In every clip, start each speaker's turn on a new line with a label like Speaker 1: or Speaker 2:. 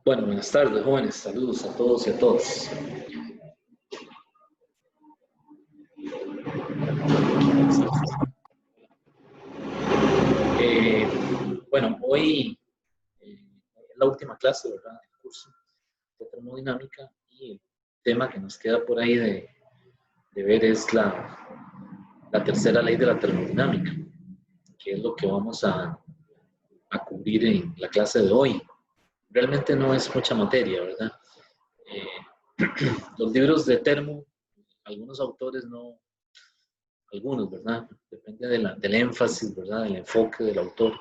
Speaker 1: Bueno, buenas tardes, jóvenes. Saludos a todos y a todas. Bueno, hoy es la última clase, ¿verdad?, del curso de termodinámica, y el tema que nos queda por ahí de ver es la tercera ley de la termodinámica, que es lo que vamos a cubrir en la clase de hoy. Realmente no es mucha materia, ¿verdad? Los libros de termo, algunos autores no, algunos, ¿verdad? Depende del énfasis, ¿verdad? Del enfoque del autor.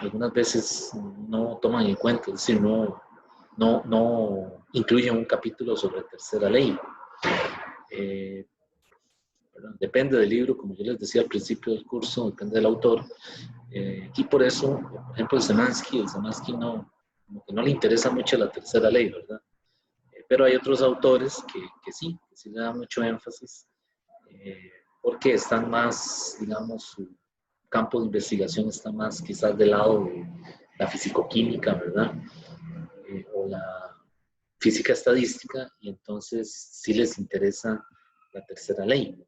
Speaker 1: Algunas veces no toman en cuenta, es decir, no incluyen un capítulo sobre tercera ley. Depende del libro, como yo les decía al principio del curso, depende del autor. Y por eso, por ejemplo, el Szymanski no, como que no le interesa mucho la tercera ley, ¿verdad? Pero hay otros autores que sí le dan mucho énfasis, porque están más, digamos, su campo de investigación está más quizás del lado de la fisicoquímica, ¿verdad? O la física estadística, y entonces sí les interesa la tercera ley.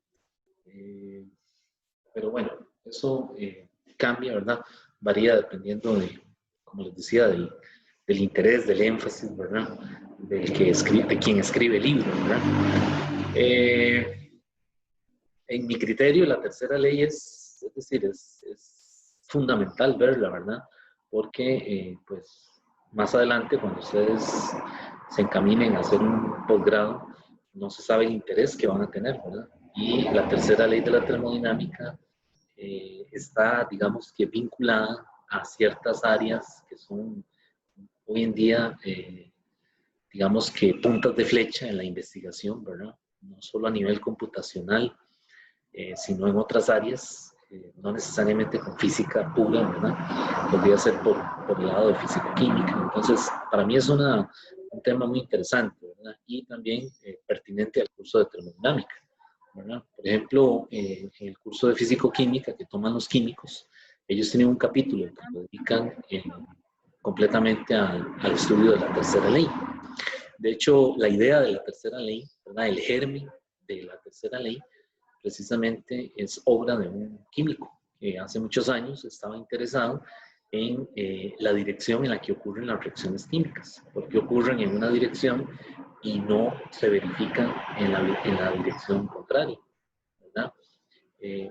Speaker 1: Pero bueno, eso cambia, ¿verdad? Varía dependiendo de, como les decía, del interés, del énfasis, ¿verdad? De quien escribe el libro, ¿verdad? En mi criterio, la tercera ley es decir, es fundamental verla, ¿verdad? Porque, pues, más adelante, cuando ustedes se encaminen a hacer un posgrado, no se sabe el interés que van a tener, ¿verdad? Y la tercera ley de la termodinámica está, digamos, que vinculada a ciertas áreas que son hoy en día, digamos que puntas de flecha en la investigación, ¿verdad? No solo a nivel computacional, sino en otras áreas, no necesariamente con física pura, ¿verdad? Podría ser por el lado de físico-química. Entonces, para mí es un tema muy interesante, ¿verdad? Y también pertinente al curso de termodinámica, ¿verdad? Por ejemplo, en el curso de físico-química que toman los químicos, ellos tienen un capítulo que lo dedican completamente al estudio de la tercera ley. De hecho, la idea de la tercera ley, ¿verdad?, el germen de la tercera ley, precisamente es obra de un químico que hace muchos años estaba interesado en la dirección en la que ocurren las reacciones químicas, porque ocurren en una dirección y no se verifican en la dirección contraria, ¿verdad?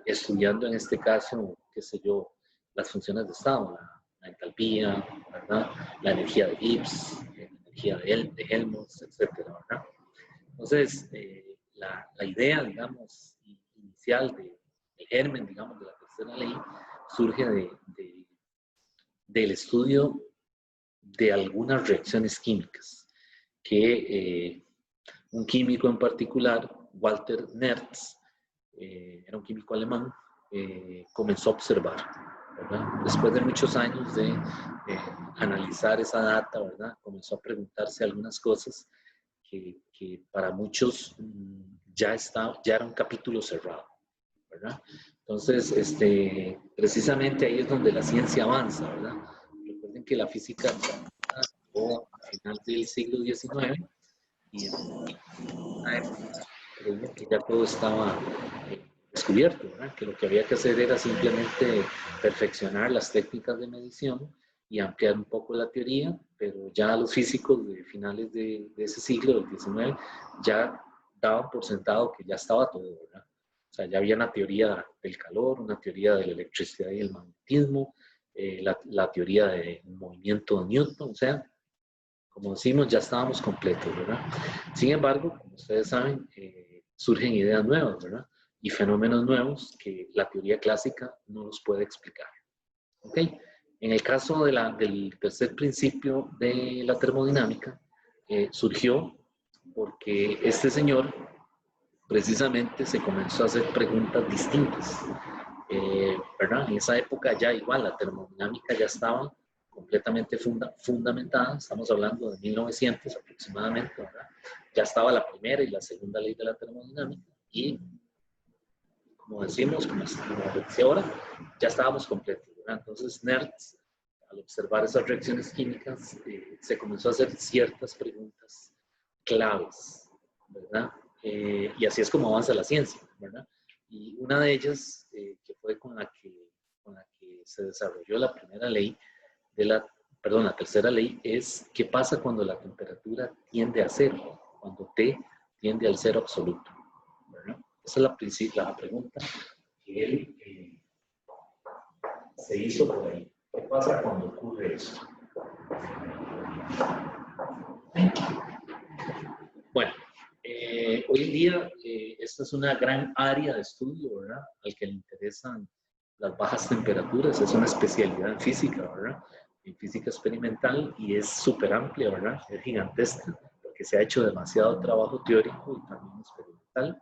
Speaker 1: Estudiando en este caso, qué sé yo, las funciones de estado, la entalpía, ¿verdad?, la energía de Gibbs, la energía de Helmholtz, etcétera, ¿verdad? Entonces, la idea, digamos, inicial del germen, digamos, de la tercera ley surge del estudio de algunas reacciones químicas que un químico en particular, Walter Nernst, era un químico alemán, comenzó a observar, ¿verdad? Después de muchos años de analizar esa data, ¿verdad?, comenzó a preguntarse algunas cosas que para muchos ya era un capítulo cerrado, ¿verdad? Entonces, precisamente ahí es donde la ciencia avanza, ¿verdad? Recuerden que la física llegó a final del siglo XIX y en una época creían que ya todo estaba descubierto, ¿verdad? Que lo que había que hacer era simplemente perfeccionar las técnicas de medición y ampliar un poco la teoría, pero ya los físicos de finales de ese siglo, del XIX, ya daban por sentado que ya estaba todo, ¿verdad? O sea, ya había una teoría del calor, una teoría de la electricidad y el magnetismo, la teoría del movimiento de Newton, o sea, como decimos, ya estábamos completos, ¿verdad? Sin embargo, como ustedes saben, surgen ideas nuevas, ¿verdad? Y fenómenos nuevos que la teoría clásica no los puede explicar. ¿Ok? En el caso del tercer principio de la termodinámica, surgió porque este señor precisamente se comenzó a hacer preguntas distintas, ¿verdad? En esa época ya igual la termodinámica ya estaba completamente fundamentada, estamos hablando de 1900 aproximadamente, ¿verdad? Ya estaba la primera y la segunda ley de la termodinámica y, como decimos, como decía ahora, ya estábamos completos, ¿verdad? Entonces Nernst, al observar esas reacciones químicas, se comenzó a hacer ciertas preguntas claves, ¿verdad? Y así es como avanza la ciencia, ¿verdad? Y una de ellas, que fue con la que se desarrolló la primera ley la tercera ley, es qué pasa cuando la temperatura tiende a cero, cuando T tiende al cero absoluto, ¿verdad? Esa es la pregunta que él se hizo por ahí. ¿Qué pasa cuando ocurre esto? Bueno, hoy en día esta es una gran área de estudio, ¿verdad? Al que le interesan las bajas temperaturas, es una especialidad en física, ¿verdad? En física experimental, y es súper amplia, ¿verdad? Es gigantesca, porque se ha hecho demasiado trabajo teórico y también experimental.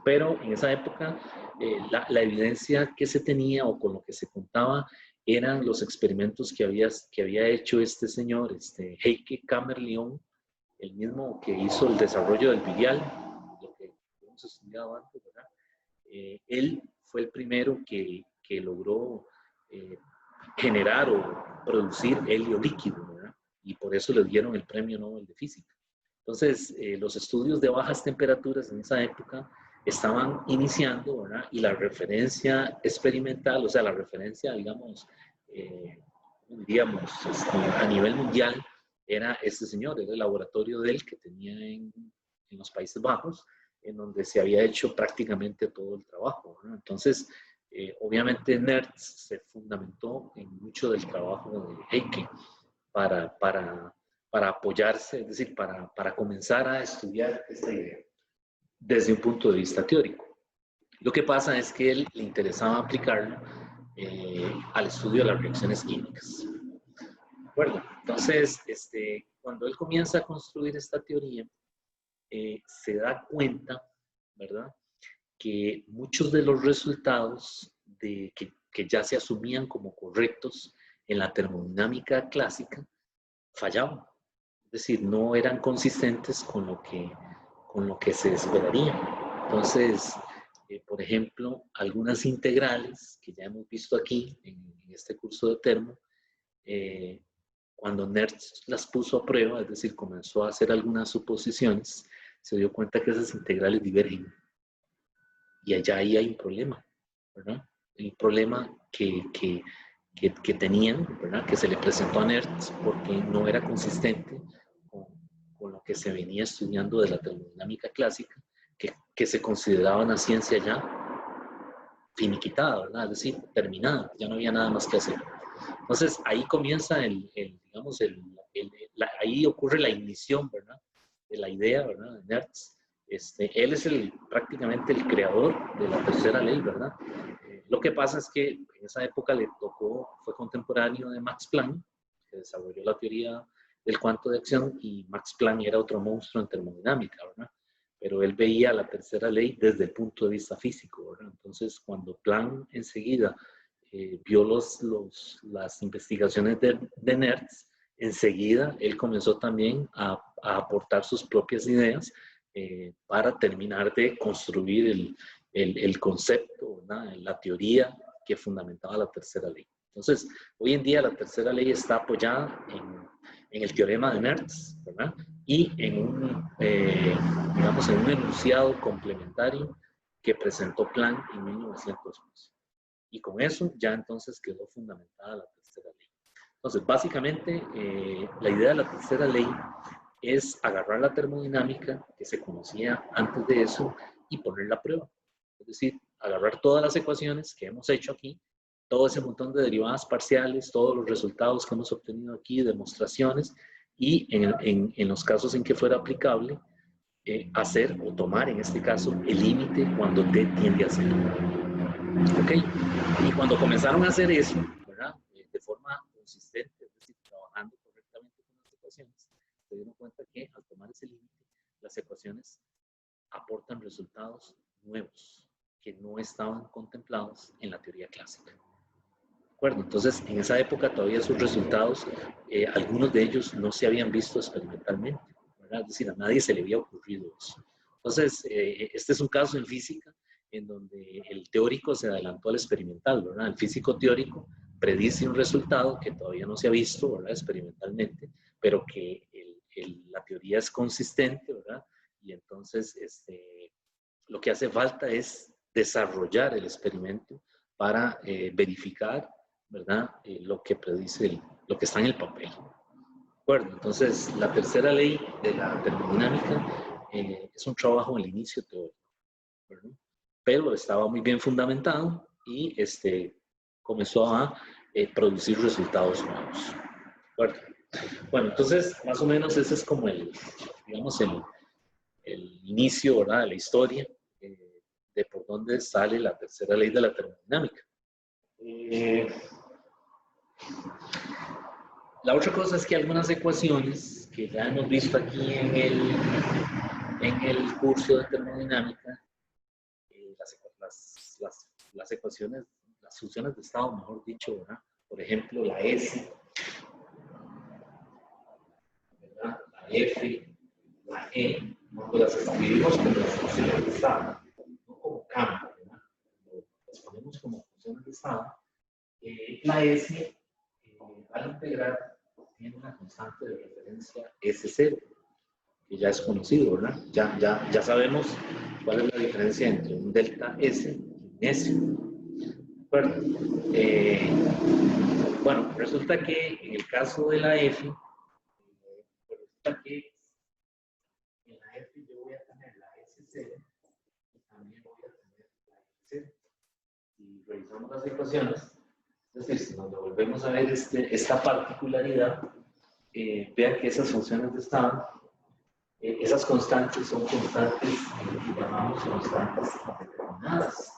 Speaker 1: Pero en esa época la evidencia que se tenía o con lo que se contaba eran los experimentos que había hecho este señor, Heike Kamerlyon, el mismo que hizo el desarrollo del virial, lo que hemos estudiado antes, ¿verdad? Él fue el primero que logró generar o producir helio líquido, ¿verdad? Y por eso le dieron el premio Nobel de Física. Entonces, los estudios de bajas temperaturas en esa época estaban iniciando, ¿verdad? Y la referencia experimental, o sea, la referencia, digamos, a nivel mundial, era este señor, era el laboratorio de él que tenía en los Países Bajos, en donde se había hecho prácticamente todo el trabajo, ¿verdad? Entonces, obviamente NERTS se fundamentó en mucho del trabajo de Heike para apoyarse, es decir, para comenzar a estudiar esta idea desde un punto de vista teórico. Lo que pasa es que él le interesaba aplicarlo al estudio de las reacciones químicas. ¿De acuerdo? Entonces, cuando él comienza a construir esta teoría, se da cuenta, ¿verdad?, que muchos de los resultados que ya se asumían como correctos en la termodinámica clásica fallaban. Es decir, no eran consistentes con lo que se esperaría. Entonces, por ejemplo, algunas integrales que ya hemos visto aquí en este curso de termo, cuando Nernst las puso a prueba, es decir, comenzó a hacer algunas suposiciones, se dio cuenta que esas integrales divergen. Y allá ahí hay un problema, ¿verdad? Hay un problema que tenían, ¿verdad? Que se le presentó a Nernst porque no era consistente con lo que se venía estudiando de la termodinámica clásica, que se consideraba una ciencia ya finiquitada, ¿verdad? Es decir, terminada, ya no había nada más que hacer. Entonces, ahí comienza ahí ocurre la ignición, ¿verdad?, de la idea, ¿verdad?, de Nernst. Él es prácticamente el creador de la tercera ley, ¿verdad? Lo que pasa es que en esa época fue contemporáneo de Max Planck, que desarrolló la teoría del cuanto de acción, y Max Planck era otro monstruo en termodinámica, ¿verdad? Pero él veía la tercera ley desde el punto de vista físico, ¿verdad? Entonces, cuando Planck enseguida vio las investigaciones de Nernst, enseguida él comenzó también a aportar sus propias ideas para terminar de construir el concepto, ¿verdad?, la teoría que fundamentaba la tercera ley. Entonces, hoy en día la tercera ley está apoyada en el teorema de Nernst, ¿verdad?, y digamos, en un enunciado complementario que presentó Planck en 1911. Y con eso ya entonces quedó fundamentada la tercera ley. Entonces, básicamente, la idea de la tercera ley es agarrar la termodinámica que se conocía antes de eso y ponerla a prueba. Es decir, agarrar todas las ecuaciones que hemos hecho aquí, todo ese montón de derivadas parciales, todos los resultados que hemos obtenido aquí, demostraciones, y en los casos en que fuera aplicable, hacer o tomar, en este caso, el límite cuando T tiende a cero. ¿Ok? Y cuando comenzaron a hacer eso, ¿verdad?, de forma consistente, es decir, trabajando correctamente con las ecuaciones, se dieron cuenta que al tomar ese límite, las ecuaciones aportan resultados nuevos que no estaban contemplados en la teoría clásica. ¿De acuerdo? Entonces, en esa época todavía esos resultados, algunos de ellos no se habían visto experimentalmente, ¿verdad? Es decir, a nadie se le había ocurrido eso. Entonces, este es un caso en física en donde el teórico se adelantó al experimental, ¿verdad? El físico teórico predice un resultado que todavía no se ha visto, ¿verdad? Experimentalmente, pero que la teoría es consistente, ¿verdad? Y entonces lo que hace falta es desarrollar el experimento para verificar, ¿verdad? Lo que predice, lo que está en el papel. ¿De acuerdo? Entonces, la tercera ley de la termodinámica es un trabajo al inicio teórico, ¿verdad? Pero estaba muy bien fundamentado y comenzó a producir resultados nuevos. ¿De acuerdo? Bueno, entonces, más o menos ese es como digamos, el inicio, ¿verdad?, de la historia, de por dónde sale la tercera ley de la termodinámica. La otra cosa es que algunas ecuaciones que ya hemos visto aquí en el curso de termodinámica, las ecuaciones, las funciones de estado, mejor dicho, ¿verdad? Por ejemplo, la S, ¿verdad? La F, la E, cuando las escribimos como funciones de estado, no como campo, ¿verdad? Las ponemos como funciones de estado. La S, al integrar, tiene una constante de referencia S0, que ya es conocido, ¿verdad? Ya sabemos cuál es la diferencia entre un delta S y un S. ¿De acuerdo? Bueno, resulta que en el caso de la F, resulta que en la F yo voy a tener la S0 y también voy a tener la F0. Si revisamos las ecuaciones, es decir, si nos volvemos a ver esta particularidad, vean que esas funciones de estado, esas constantes son constantes que llamamos constantes determinadas,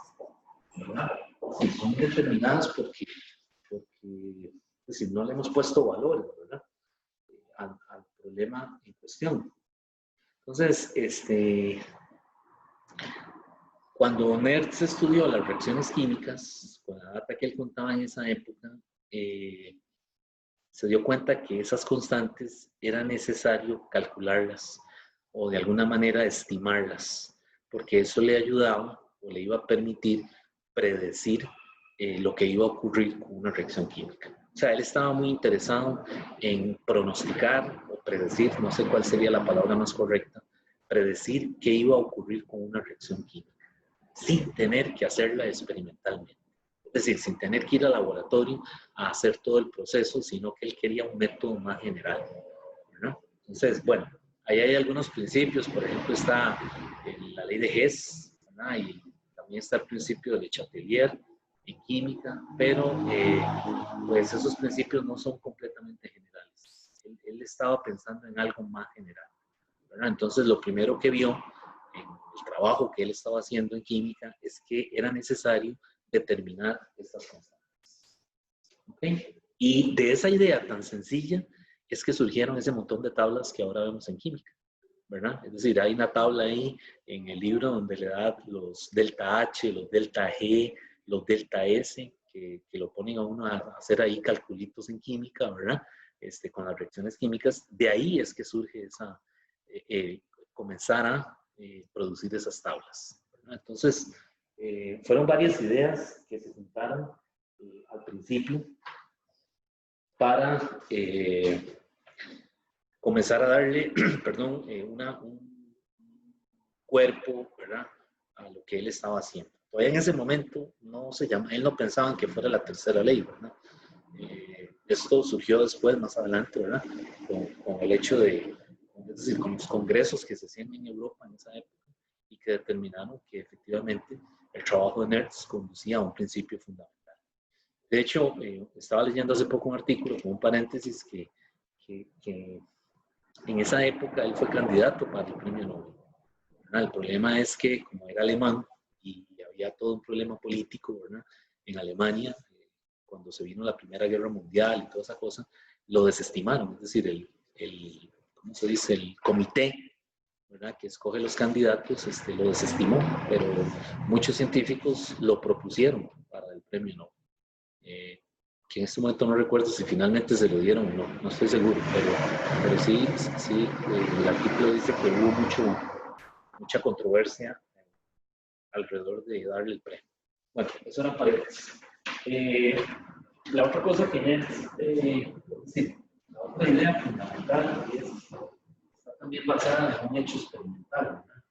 Speaker 1: ¿verdad? Y son determinadas porque es decir, no le hemos puesto valores, ¿verdad?, al problema en cuestión. Entonces, cuando Merz estudió las reacciones químicas, con la data que él contaba en esa época, se dio cuenta que esas constantes era necesario calcularlas o de alguna manera estimarlas, porque eso le ayudaba o le iba a permitir predecir lo que iba a ocurrir con una reacción química. O sea, él estaba muy interesado en pronosticar o predecir, no sé cuál sería la palabra más correcta, predecir qué iba a ocurrir con una reacción química, sin tener que hacerla experimentalmente. Es decir, sin tener que ir al laboratorio a hacer todo el proceso, sino que él quería un método más general, ¿no? Entonces, bueno, ahí hay algunos principios, por ejemplo, está la ley de Hess, ¿verdad? Y también está el principio de Le Chatelier en química, pero pues esos principios no son completamente generales. Él estaba pensando en algo más general, ¿verdad? Entonces, lo primero que vio en el trabajo que él estaba haciendo en química es que era necesario determinar estas constantes. ¿Okay? Y de esa idea tan sencilla es que surgieron ese montón de tablas que ahora vemos en química, ¿verdad? Es decir, hay una tabla ahí en el libro donde le da los delta H, los delta G, los delta S, que lo ponen a uno a hacer ahí calculitos en química, ¿verdad? Con las reacciones químicas. De ahí es que surge esa, comenzar a producir esas tablas, ¿verdad? Entonces, fueron varias ideas que se juntaron al principio para comenzar a darle, perdón, un cuerpo, ¿verdad?, a lo que él estaba haciendo. Todavía en ese momento no se llama, él no pensaba en que fuera la tercera ley, ¿verdad? Esto surgió después, más adelante, ¿verdad?, con el hecho de, es decir, con los congresos que se hacían en Europa en esa época y que determinaron que efectivamente el trabajo de Merz conducía a un principio fundamental. De hecho, estaba leyendo hace poco un artículo con un paréntesis que en esa época él fue candidato para el premio Nobel, ¿verdad? El problema es que como era alemán y había todo un problema político, ¿verdad?, en Alemania, cuando se vino la Primera Guerra Mundial y toda esa cosa, lo desestimaron. Es decir, ¿cómo se dice?, el comité, ¿verdad?, que escoge los candidatos, lo desestimó, pero muchos científicos lo propusieron para el premio Nobel. Que en este momento no recuerdo si finalmente se lo dieron o no, no estoy seguro, pero sí, el artículo dice que hubo mucha controversia alrededor de darle el premio. Bueno, eso era paréntesis. La otra cosa que es, sí, la otra idea fundamental está también basada en un hecho experimental, ¿verdad?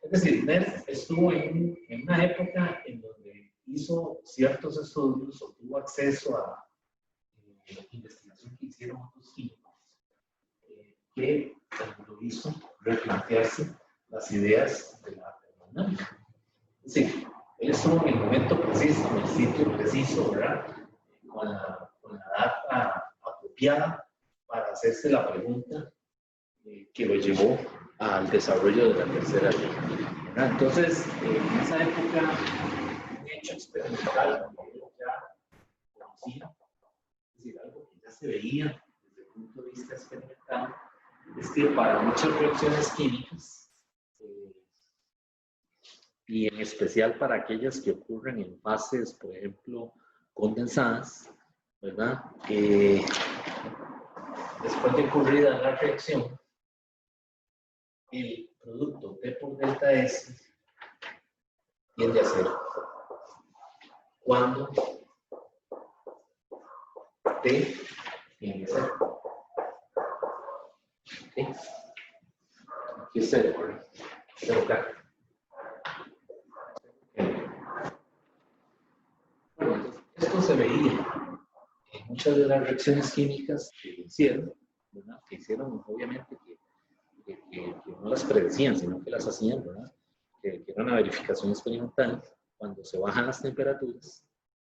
Speaker 1: Es decir, NERF estuvo en una época en donde hizo ciertos estudios o tuvo acceso a investigación que hicieron otros químicos, que lo hizo replantearse las ideas de la termodinámica. Es decir, él estuvo en el momento preciso, en el sitio preciso, ¿verdad? Con la data apropiada para hacerse la pregunta que lo llevó al desarrollo de la tercera ley, ¿verdad? Entonces, en esa época, un hecho experimental que él ya conocía, es decir, algo que ya se veía desde el punto de vista experimental, es que para muchas reacciones químicas, y en especial para aquellas que ocurren en fases, por ejemplo, condensadas, ¿verdad? Después de ocurrida la reacción, el producto T por delta S tiende a cero. Cuando T tiende a cero. ¿Okay? Aquí es cero, ¿verdad? Cero K. Bueno, esto se veía en muchas de las reacciones químicas que hicieron, ¿verdad? Que hicieron, obviamente, que no las predecían, sino que las hacían, ¿verdad? Que era una verificación experimental. Cuando se bajan las temperaturas,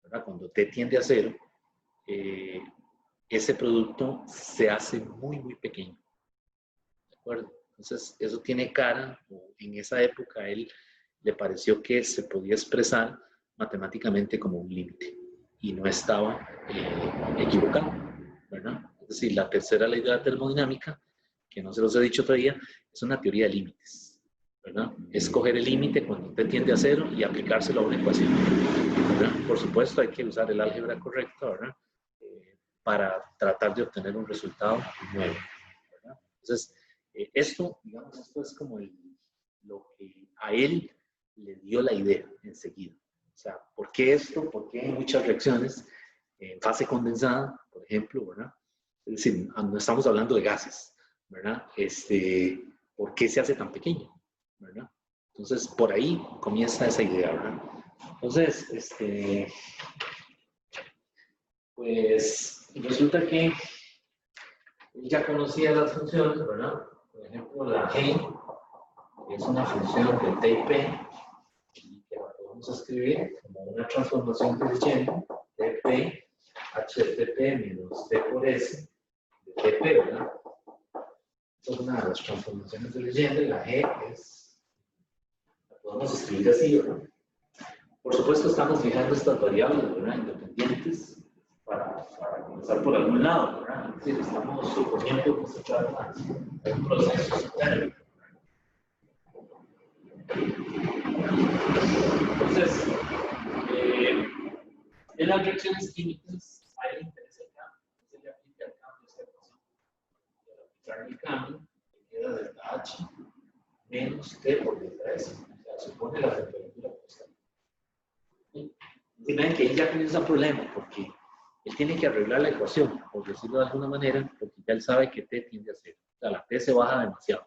Speaker 1: ¿verdad? Cuando T tiende a cero, ese producto se hace muy, muy pequeño. ¿De acuerdo? Entonces, eso tiene cara, o en esa época a él le pareció que se podía expresar matemáticamente como un límite y no estaba equivocado, ¿verdad? Es decir, la tercera ley de la termodinámica, que no se los he dicho todavía, es una teoría de límites, ¿verdad? Es coger el límite cuando T tiende a cero y aplicárselo a una ecuación, ¿verdad? Por supuesto, hay que usar el álgebra correcta, ¿verdad? Para tratar de obtener un resultado nuevo, ¿verdad? Entonces, esto, digamos, esto es como lo que a él le dio la idea enseguida. O sea, ¿por qué esto? ¿Por qué hay muchas reacciones en fase condensada, por ejemplo, ¿verdad? Es decir, no estamos hablando de gases, ¿verdad? ¿Por qué se hace tan pequeño? ¿Verdad? Entonces, por ahí comienza esa idea, ¿verdad? Entonces, pues resulta que él ya conocía las funciones, ¿verdad? Por ejemplo, la G es una función de T y P, que la podemos escribir como una transformación de Legendre, TP, H de TP menos T por S, de TP, ¿verdad? Esa es una de las transformaciones de Legendre. La G la podemos escribir así, ¿verdad? Por supuesto, estamos fijando estas variables, ¿verdad? Independientes para comenzar por algún lado, ¿verdad? Es decir, estamos suponiendo que se trata de un proceso térmico. Entonces, en las reacciones químicas, a él le interesa el cambio. Entonces, le aplica el cambio a esta ecuación. Y al aplicar el cambio, le queda delta H menos T por delta S. O sea, supone la temperatura constante. Y ven que él ya comienza un problema, porque él tiene que arreglar la ecuación, por decirlo de alguna manera, porque ya él sabe que T tiende a cero. O sea, la T se baja demasiado.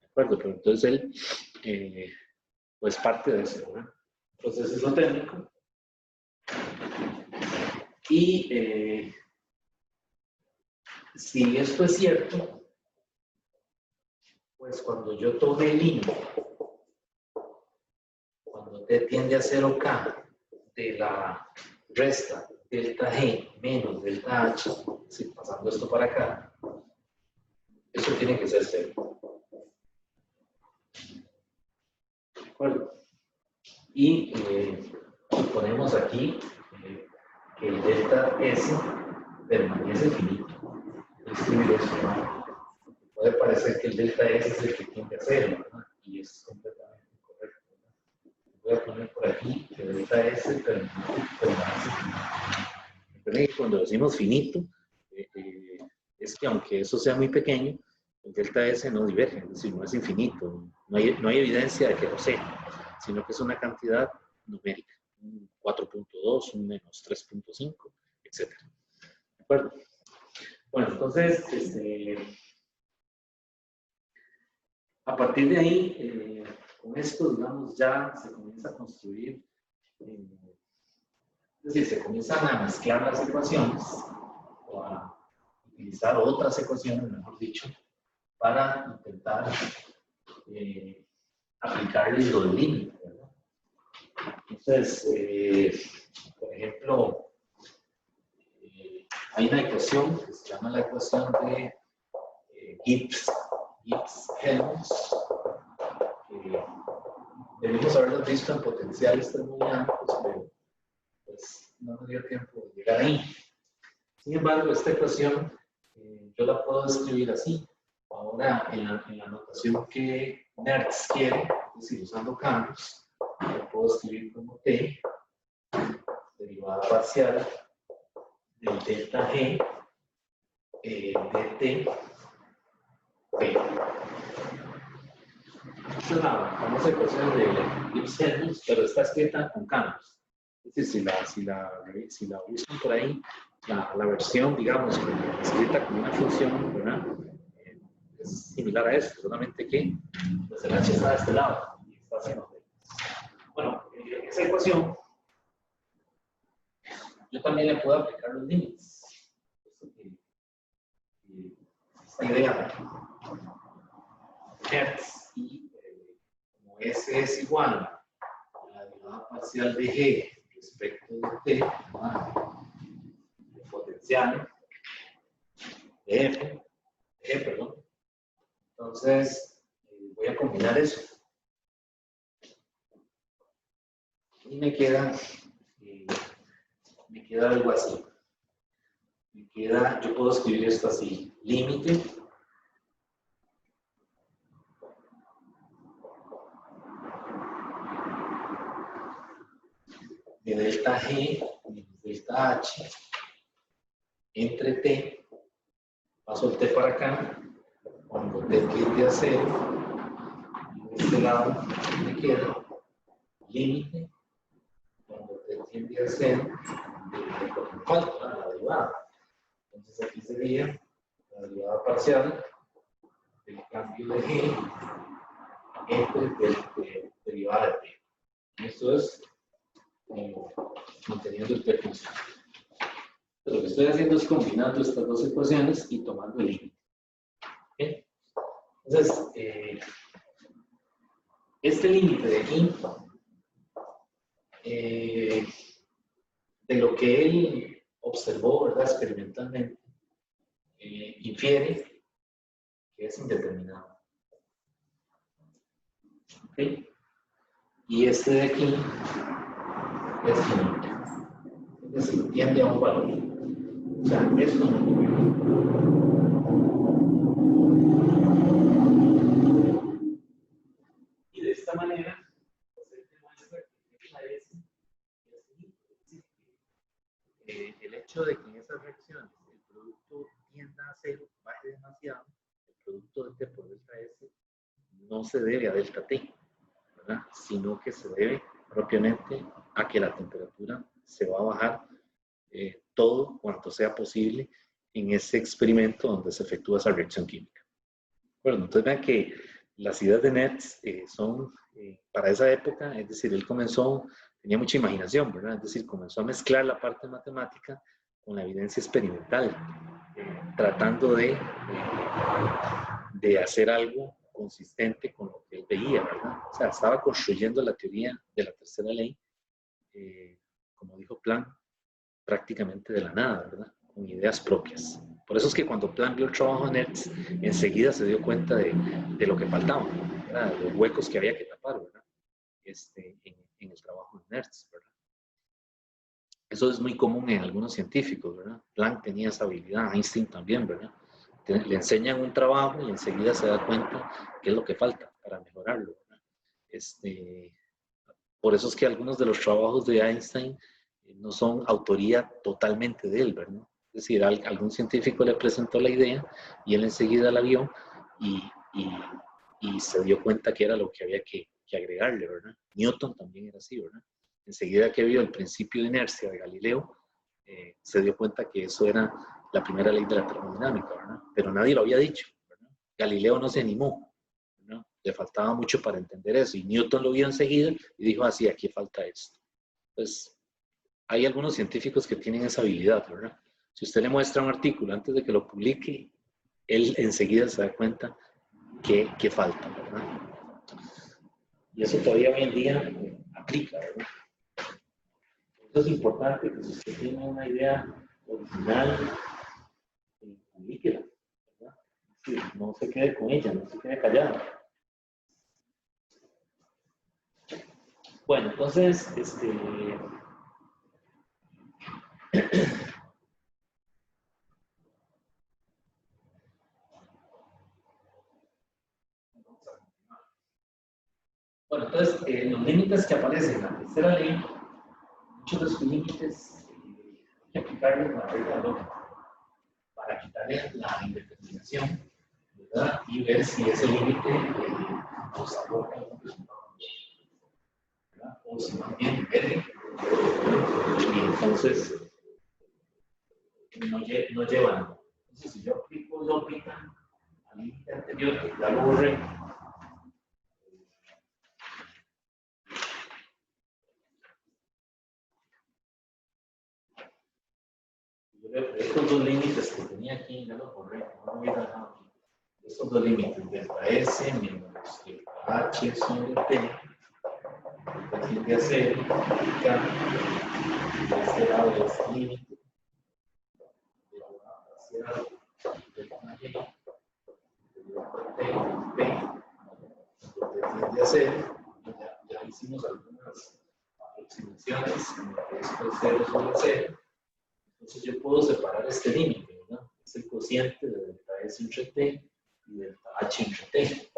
Speaker 1: ¿De acuerdo? Pero entonces él, pues parte de eso, ¿verdad? Proceso isotérmico. Y si esto es cierto, pues cuando yo tome el límite, cuando T tiende a 0K de la resta delta G menos delta H, si pasando esto para acá, eso tiene que ser cero. ¿De acuerdo? Y ponemos aquí que el delta S permanece finito. Escribir eso, ¿no? Puede parecer que el delta S es el que tiende a cero, ¿verdad? Y es completamente incorrecto, ¿verdad? Voy a poner por aquí que el delta S permanece finito. Cuando decimos finito, es que aunque eso sea muy pequeño, el delta S no diverge, es decir, no es infinito, no hay evidencia de que lo sea, sino que es una cantidad numérica, un 4.2, un menos 3.5, etc. ¿De acuerdo? Bueno, entonces, a partir de ahí, con esto, digamos, ya se comienza a construir, es decir, se comienzan a mezclar las ecuaciones o a utilizar otras ecuaciones, mejor dicho, para intentar aplicarles lo del límite, ¿verdad? Entonces, por ejemplo, hay una ecuación que se llama la ecuación de Gibbs-Helmholtz, que debimos haberlo visto en potenciales termodinámicos, pero pues no me dio tiempo de llegar ahí. Sin embargo, esta ecuación yo la puedo escribir así. Ahora, en la notación que Nernst quiere, es decir, usando cambios, lo puedo escribir como T, derivada parcial del delta G dt P. Esta es la famosa ecuación de Gibbs-Helmholtz, pero está escrita con cambios. Es decir, si la usan por ahí, la versión, digamos, escrita como una función, ¿verdad? Es similar a esto, solamente que pues el h está de este lado y está haciendo. Bueno, esa ecuación yo también le puedo aplicar los límites. Esta idea Hertz y como S es igual a la derivada parcial de G respecto de T, de potencial de F, perdón. Entonces, voy a combinar eso. Y me queda algo así. Yo puedo escribir esto así, límite de delta G menos delta H entre T, paso el T para acá, cuando T tiende a 0, y de este lado me queda límite, cuando T tiende a 0, de lo que me falta, la derivada. Entonces aquí sería la derivada parcial del cambio de G entre derivada de T. Esto es manteniendo el T constante. Lo que estoy haciendo es combinando estas dos ecuaciones y tomando el límite. ¿Okay? Entonces, este límite de aquí, de lo que él observó, ¿verdad? Experimentalmente, infiere que es indeterminado. ¿Okay? Y este de aquí es finito. Es decir, tiende a un valor. O sea, esto no. Y de esta manera, pues él demuestra que la S es finito. Es decir, el hecho de que en esas reacciones el producto tienda a 0, baje demasiado, el producto de T por delta S no se debe a delta T, ¿verdad? Sino que se debe propiamente a que la temperatura se va a bajar todo cuanto sea posible en ese experimento donde se efectúa esa reacción química. Bueno, entonces vean que las ideas de Nernst son para esa época, es decir, él tenía mucha imaginación, ¿verdad? Es decir, comenzó a mezclar la parte matemática con la evidencia experimental, tratando de hacer algo consistente con lo que él veía, ¿verdad? O sea, estaba construyendo la teoría de la tercera ley, como dijo Planck, prácticamente de la nada, ¿verdad? Con ideas propias. Por eso es que cuando Planck vio el trabajo de Nernst, enseguida se dio cuenta de lo que faltaba, ¿verdad? De los huecos que había que tapar, ¿verdad? En el trabajo de Nernst, ¿verdad? Eso es muy común en algunos científicos, ¿verdad? Planck tenía esa habilidad, Einstein también, ¿verdad? Le enseñan un trabajo y enseguida se da cuenta qué es lo que falta para mejorarlo, ¿verdad? Por eso es que algunos de los trabajos de Einstein no son autoría totalmente de él, ¿verdad? Es decir, algún científico le presentó la idea y él enseguida la vio y se dio cuenta que era lo que había que agregarle, ¿verdad? Newton también era así, ¿verdad? enseguida que vio el principio de inercia de Galileo, se dio cuenta que eso era la primera ley de la termodinámica, ¿verdad? Pero nadie lo había dicho, ¿verdad? Galileo no se animó, ¿verdad? Le faltaba mucho para entender eso, y Newton lo vio enseguida y dijo, así, aquí falta esto. Entonces, hay algunos científicos que tienen esa habilidad, ¿verdad? Si usted le muestra un artículo antes de que lo publique, él enseguida se da cuenta que falta, ¿verdad? Y eso todavía hoy en día aplica, ¿verdad? Eso es importante, que si usted tiene una idea original, publíquela, ¿verdad? Sí, no se quede con ella, no se quede callado. Bueno, entonces, bueno, entonces, los límites que aparecen en la tercera ley, muchos de esos límites hay que aplicarles la regla de lógica para quitarle la indeterminación, ¿verdad? Y ver si ese límite nos aporta algún resultado, ¿verdad? O si más bien depende, y entonces no lleva nada. Entonces, si yo aplico lógica al límite anterior, que ya lo borré, estos dos límites que tenía aquí, ya los borré, no lo hubiera dejado aquí. Estos dos límites, delta S menos delta H sobre T, tiende a ser acá, de este lado de este límite, de la parcial delta Y, T, tiende a ser, ya hicimos algunas aproximaciones, esto es 0 sobre 0. Entonces yo puedo separar este límite, ¿verdad? Es el cociente de delta S entre T y delta H entre T,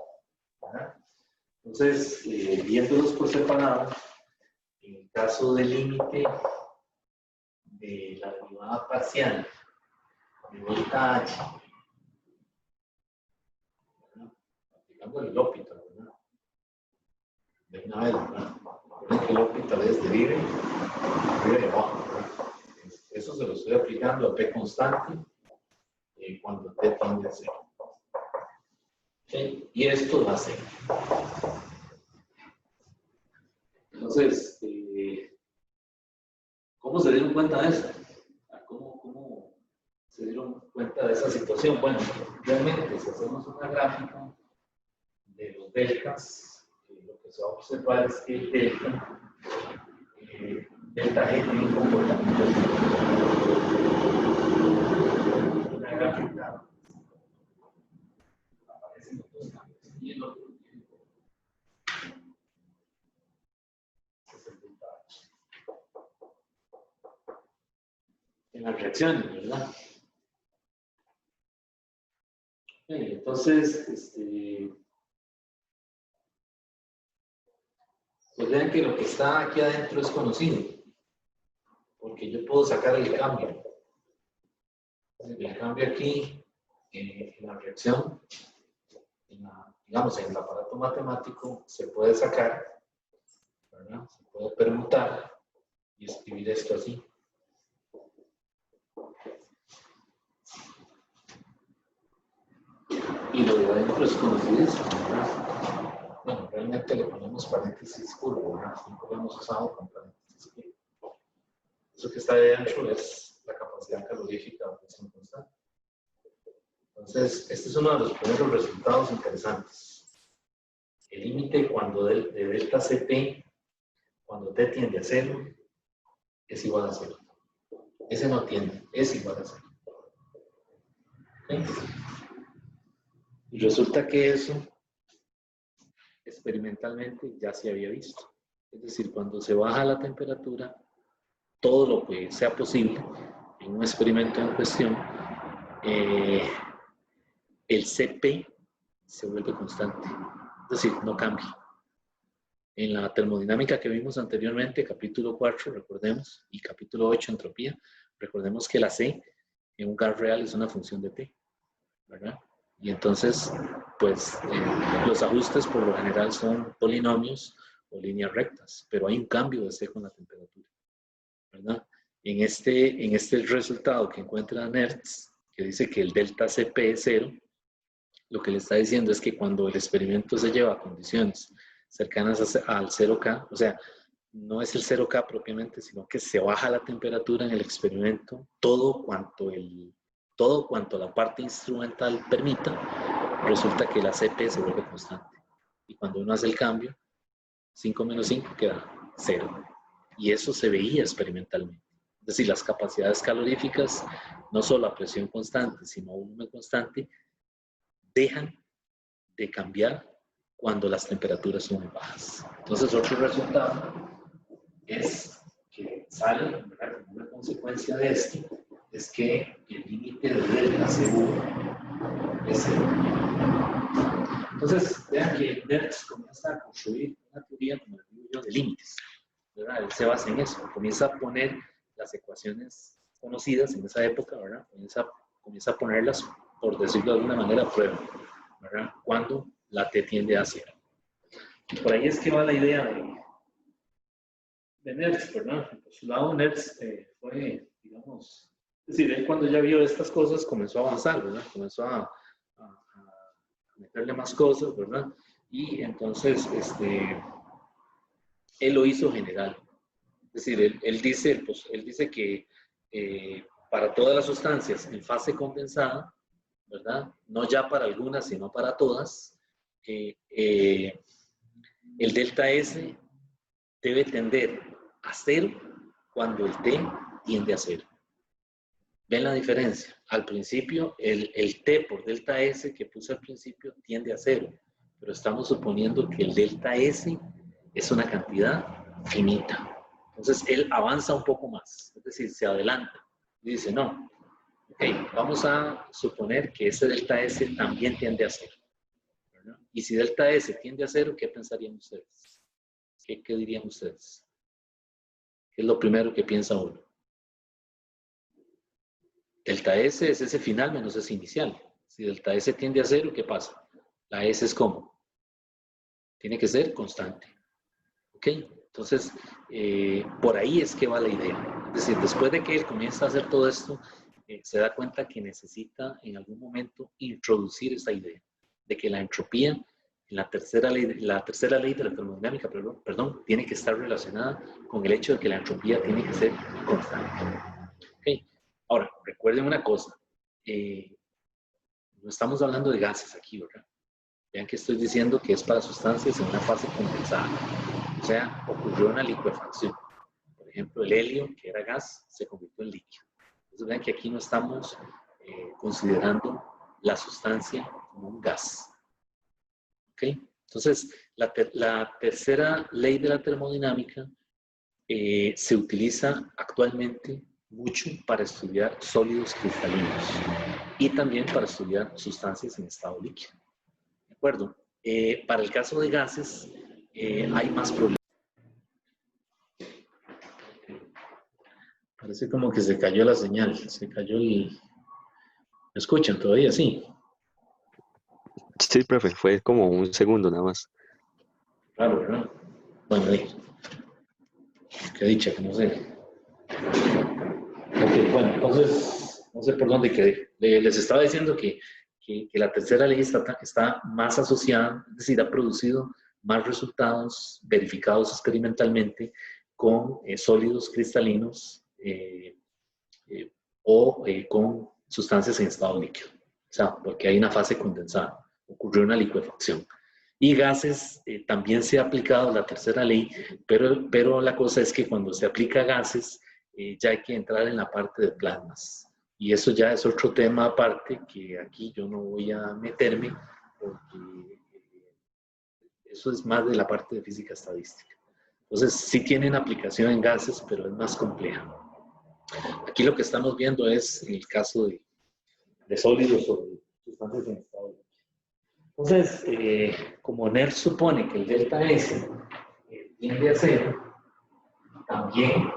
Speaker 1: ¿verdad? Entonces, viéndolos por separado, en el caso del límite de la derivada parcial de delta H, ¿verdad? Aplicando el L'Hopital, ¿verdad? De una vez, ¿verdad? Recuerden que el L'Hopital es de arriba y abajo, ¿verdad? Eso se lo estoy aplicando a P constante cuando T tiende a 0. ¿Okay? Y esto va a ser. Entonces, ¿cómo se dieron cuenta de eso? ¿Cómo se dieron cuenta de esa situación? Bueno, realmente, si hacemos una gráfica de los deltas, lo que se va a observar es que el delta G tiene un comportamiento una gráfica aparecen los dos cambios y el otro es el delta H en las reacciones, ¿verdad? Entonces, pues vean que lo que está aquí adentro es conocido, porque yo puedo sacar el cambio. El cambio aquí, en la reacción, digamos, en el aparato matemático, se puede sacar, ¿verdad? Se puede permutar y escribir esto así. Y lo de adentro es conocidísimo, ¿verdad? Bueno, realmente le ponemos paréntesis curvo, ¿verdad? Siempre lo hemos usado con paréntesis curvo. Eso que está de adentro es la capacidad calorífica de presión constante. Entonces, este es uno de los primeros resultados interesantes. El límite cuando de delta Cp, cuando T tiende a 0, es igual a 0. Ese no tiende, es igual a 0. ¿Okay? Y resulta que eso experimentalmente ya se había visto. Es decir, cuando se baja la temperatura, todo lo que sea posible en un experimento en cuestión, el Cp se vuelve constante. Es decir, no cambia. En la termodinámica que vimos anteriormente, capítulo 4, recordemos, y capítulo 8, entropía, recordemos que la C en un gas real es una función de T, ¿verdad? Y entonces, pues, los ajustes por lo general son polinomios o líneas rectas, pero hay un cambio de C con la temperatura, ¿verdad? En este resultado que encuentra Nertz, que dice que el delta CP es 0, lo que le está diciendo es que cuando el experimento se lleva a condiciones cercanas al 0K, o sea, no es el 0K propiamente, sino que se baja la temperatura en el experimento, todo cuanto la parte instrumental permita, resulta que la CP se vuelve constante. Y cuando uno hace el cambio, 5 menos 5 queda 0. Y eso se veía experimentalmente. Es decir, las capacidades caloríficas, no solo a presión constante, sino a volumen constante, dejan de cambiar cuando las temperaturas son muy bajas. Entonces, otro resultado es que sale, ¿verdad? Como una consecuencia de esto, es que el límite de delta C1 es 0. Entonces, vean que Nertz comienza a construir una teoría, como les digo yo, de límites, ¿verdad? Él se basa en eso, comienza a poner las ecuaciones conocidas en esa época, ¿verdad? Comienza a ponerlas, por decirlo de alguna manera, a prueba, ¿verdad? Cuando la T tiende a 0. Y por ahí es que va la idea de Nertz, ¿verdad? Por su lado, Nertz fue, digamos, es decir, él cuando ya vio estas cosas comenzó a avanzar, ¿verdad? Comenzó a meterle más cosas, ¿verdad? Y entonces, él lo hizo general. Es decir, él dice que para todas las sustancias en fase condensada, ¿verdad? No ya para algunas, sino para todas, el delta S debe tender a 0 cuando el T tiende a 0. ¿Ven la diferencia? Al principio, el T por delta S que puse al principio tiende a 0, pero estamos suponiendo que el delta S es una cantidad finita. Entonces, él avanza un poco más, es decir, se adelanta y dice, no, ok, vamos a suponer que ese delta S también tiende a 0. ¿Verdad? Y si delta S tiende a 0, ¿qué pensarían ustedes? ¿Qué dirían ustedes? ¿Qué es lo primero que piensa uno? Delta S es ese final menos ese inicial. Si delta S tiende a 0, ¿qué pasa? La S es ¿cómo? Tiene que ser constante. ¿Ok? Entonces, por ahí es que va la idea. Es decir, después de que él comienza a hacer todo esto, se da cuenta que necesita en algún momento introducir esa idea de que la entropía, la tercera ley de la termodinámica, perdón, tiene que estar relacionada con el hecho de que la entropía tiene que ser constante. ¿Ok? Ahora, recuerden una cosa, no estamos hablando de gases aquí, ¿verdad? Vean que estoy diciendo que es para sustancias en una fase condensada. O sea, ocurrió una licuefacción. Por ejemplo, el helio, que era gas, se convirtió en líquido. Entonces vean que aquí no estamos considerando la sustancia como un gas. ¿Ok? Entonces, la tercera ley de la termodinámica se utiliza actualmente mucho para estudiar sólidos cristalinos y también para estudiar sustancias en estado líquido. ¿De acuerdo? Para el caso de gases, hay más problemas. Parece como que se cayó la señal, se cayó el... ¿Me escuchan todavía? Sí.
Speaker 2: Sí, profe, fue como un segundo nada más.
Speaker 1: Claro, ¿verdad? Bueno, ahí. Qué dicha, que no sé. Ok, bueno, entonces, no sé por dónde quedé. Les estaba diciendo que la tercera ley está más asociada, es decir, ha producido más resultados verificados experimentalmente con sólidos cristalinos o con sustancias en estado líquido. O sea, porque hay una fase condensada, ocurrió una licuefacción. Y gases, también se ha aplicado la tercera ley, pero la cosa es que cuando se aplica a gases, ya hay que entrar en la parte de plasmas. Y eso ya es otro tema aparte que aquí yo no voy a meterme, porque eso es más de la parte de física estadística. Entonces, sí tienen aplicación en gases, pero es más compleja. Aquí lo que estamos viendo es el caso de sólidos o de sustancias en estado líquido. Entonces, como Nertz supone que el delta S tiende a 0, también,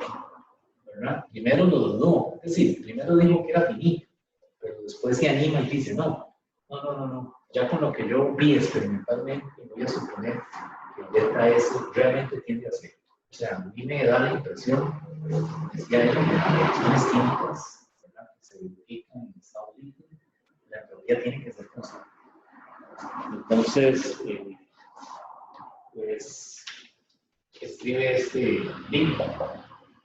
Speaker 1: ¿verdad? Primero lo dudó, es decir, primero dijo que era finito, pero después se anima y dice, no, ya con lo que yo vi experimentalmente, voy a suponer que el delta S realmente tiende a cero. O sea, a mí me da la impresión, decía él, que las reacciones químicas, ¿verdad?, que se verifican en estado líquido, la entropía tiene que ser constante. Entonces, pues, escribe este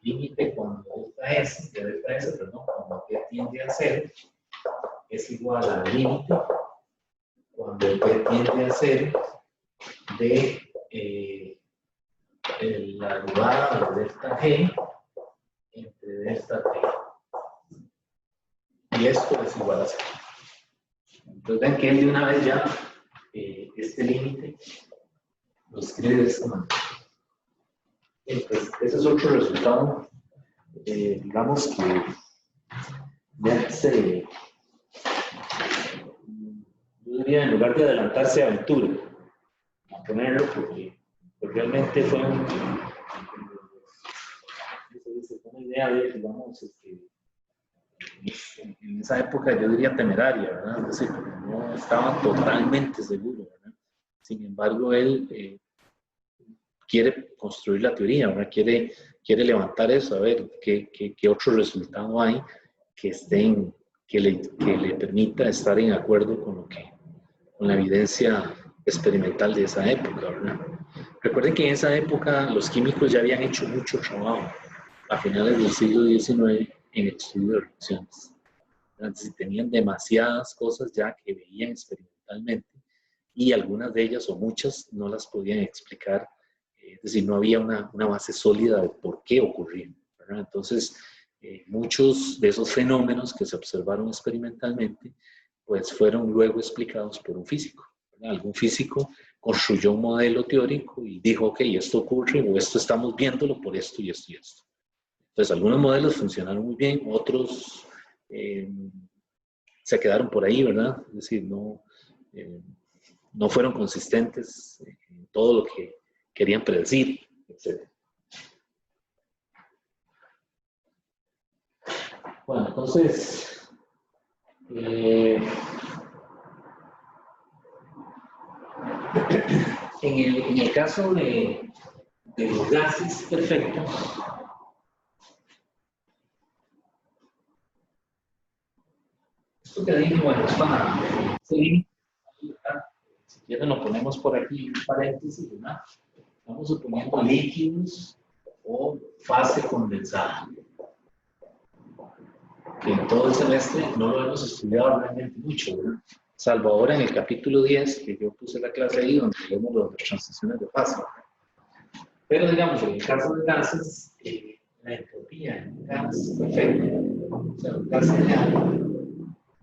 Speaker 1: límite cuando delta S, perdón, cuando T tiende a cero, es igual al límite cuando T tiende a cero de la derivada de delta G entre delta T. Y esto es igual a cero. Entonces ven que él de una vez ya este límite lo escribe de esta manera. Pues, ese es otro resultado, digamos que ya se, yo diría, en lugar de adelantarse a aventura, a ponerlo porque pues, realmente fue una idea de, digamos, en esa época yo diría temeraria, ¿verdad? Es decir, no estaba totalmente seguro, ¿verdad? Sin embargo, él quiere construir la teoría, ¿verdad? Quiere levantar eso, a ver qué otro resultado hay que le permita estar en acuerdo con la evidencia experimental de esa época, ¿verdad? Recuerden que en esa época los químicos ya habían hecho mucho trabajo a finales del siglo XIX en estudio de reacciones. Entonces, tenían demasiadas cosas ya que veían experimentalmente y algunas de ellas o muchas no las podían explicar, es decir, no había una base sólida de por qué ocurrían, ¿verdad? Entonces, muchos de esos fenómenos que se observaron experimentalmente, pues fueron luego explicados por un físico, ¿verdad? Algún físico construyó un modelo teórico y dijo, ok, esto ocurre o esto estamos viéndolo por esto y esto y esto. Entonces, algunos modelos funcionaron muy bien, otros se quedaron por ahí, ¿verdad? Es decir, no fueron consistentes en todo lo que querían predecir, etc. Bueno, entonces, en el caso de los gases perfectos, esto que dije, bueno, es para seguir. Si quieren lo ponemos por aquí en paréntesis, ¿verdad? Estamos suponiendo líquidos o fase condensada. Que en todo el semestre no lo hemos estudiado realmente mucho, ¿verdad? Salvo ahora en el capítulo 10, que yo puse la clase ahí, donde vemos las transiciones de fase. Pero digamos, en el caso de gases, la entropía en un gas perfecto, o sea, un gas ideal,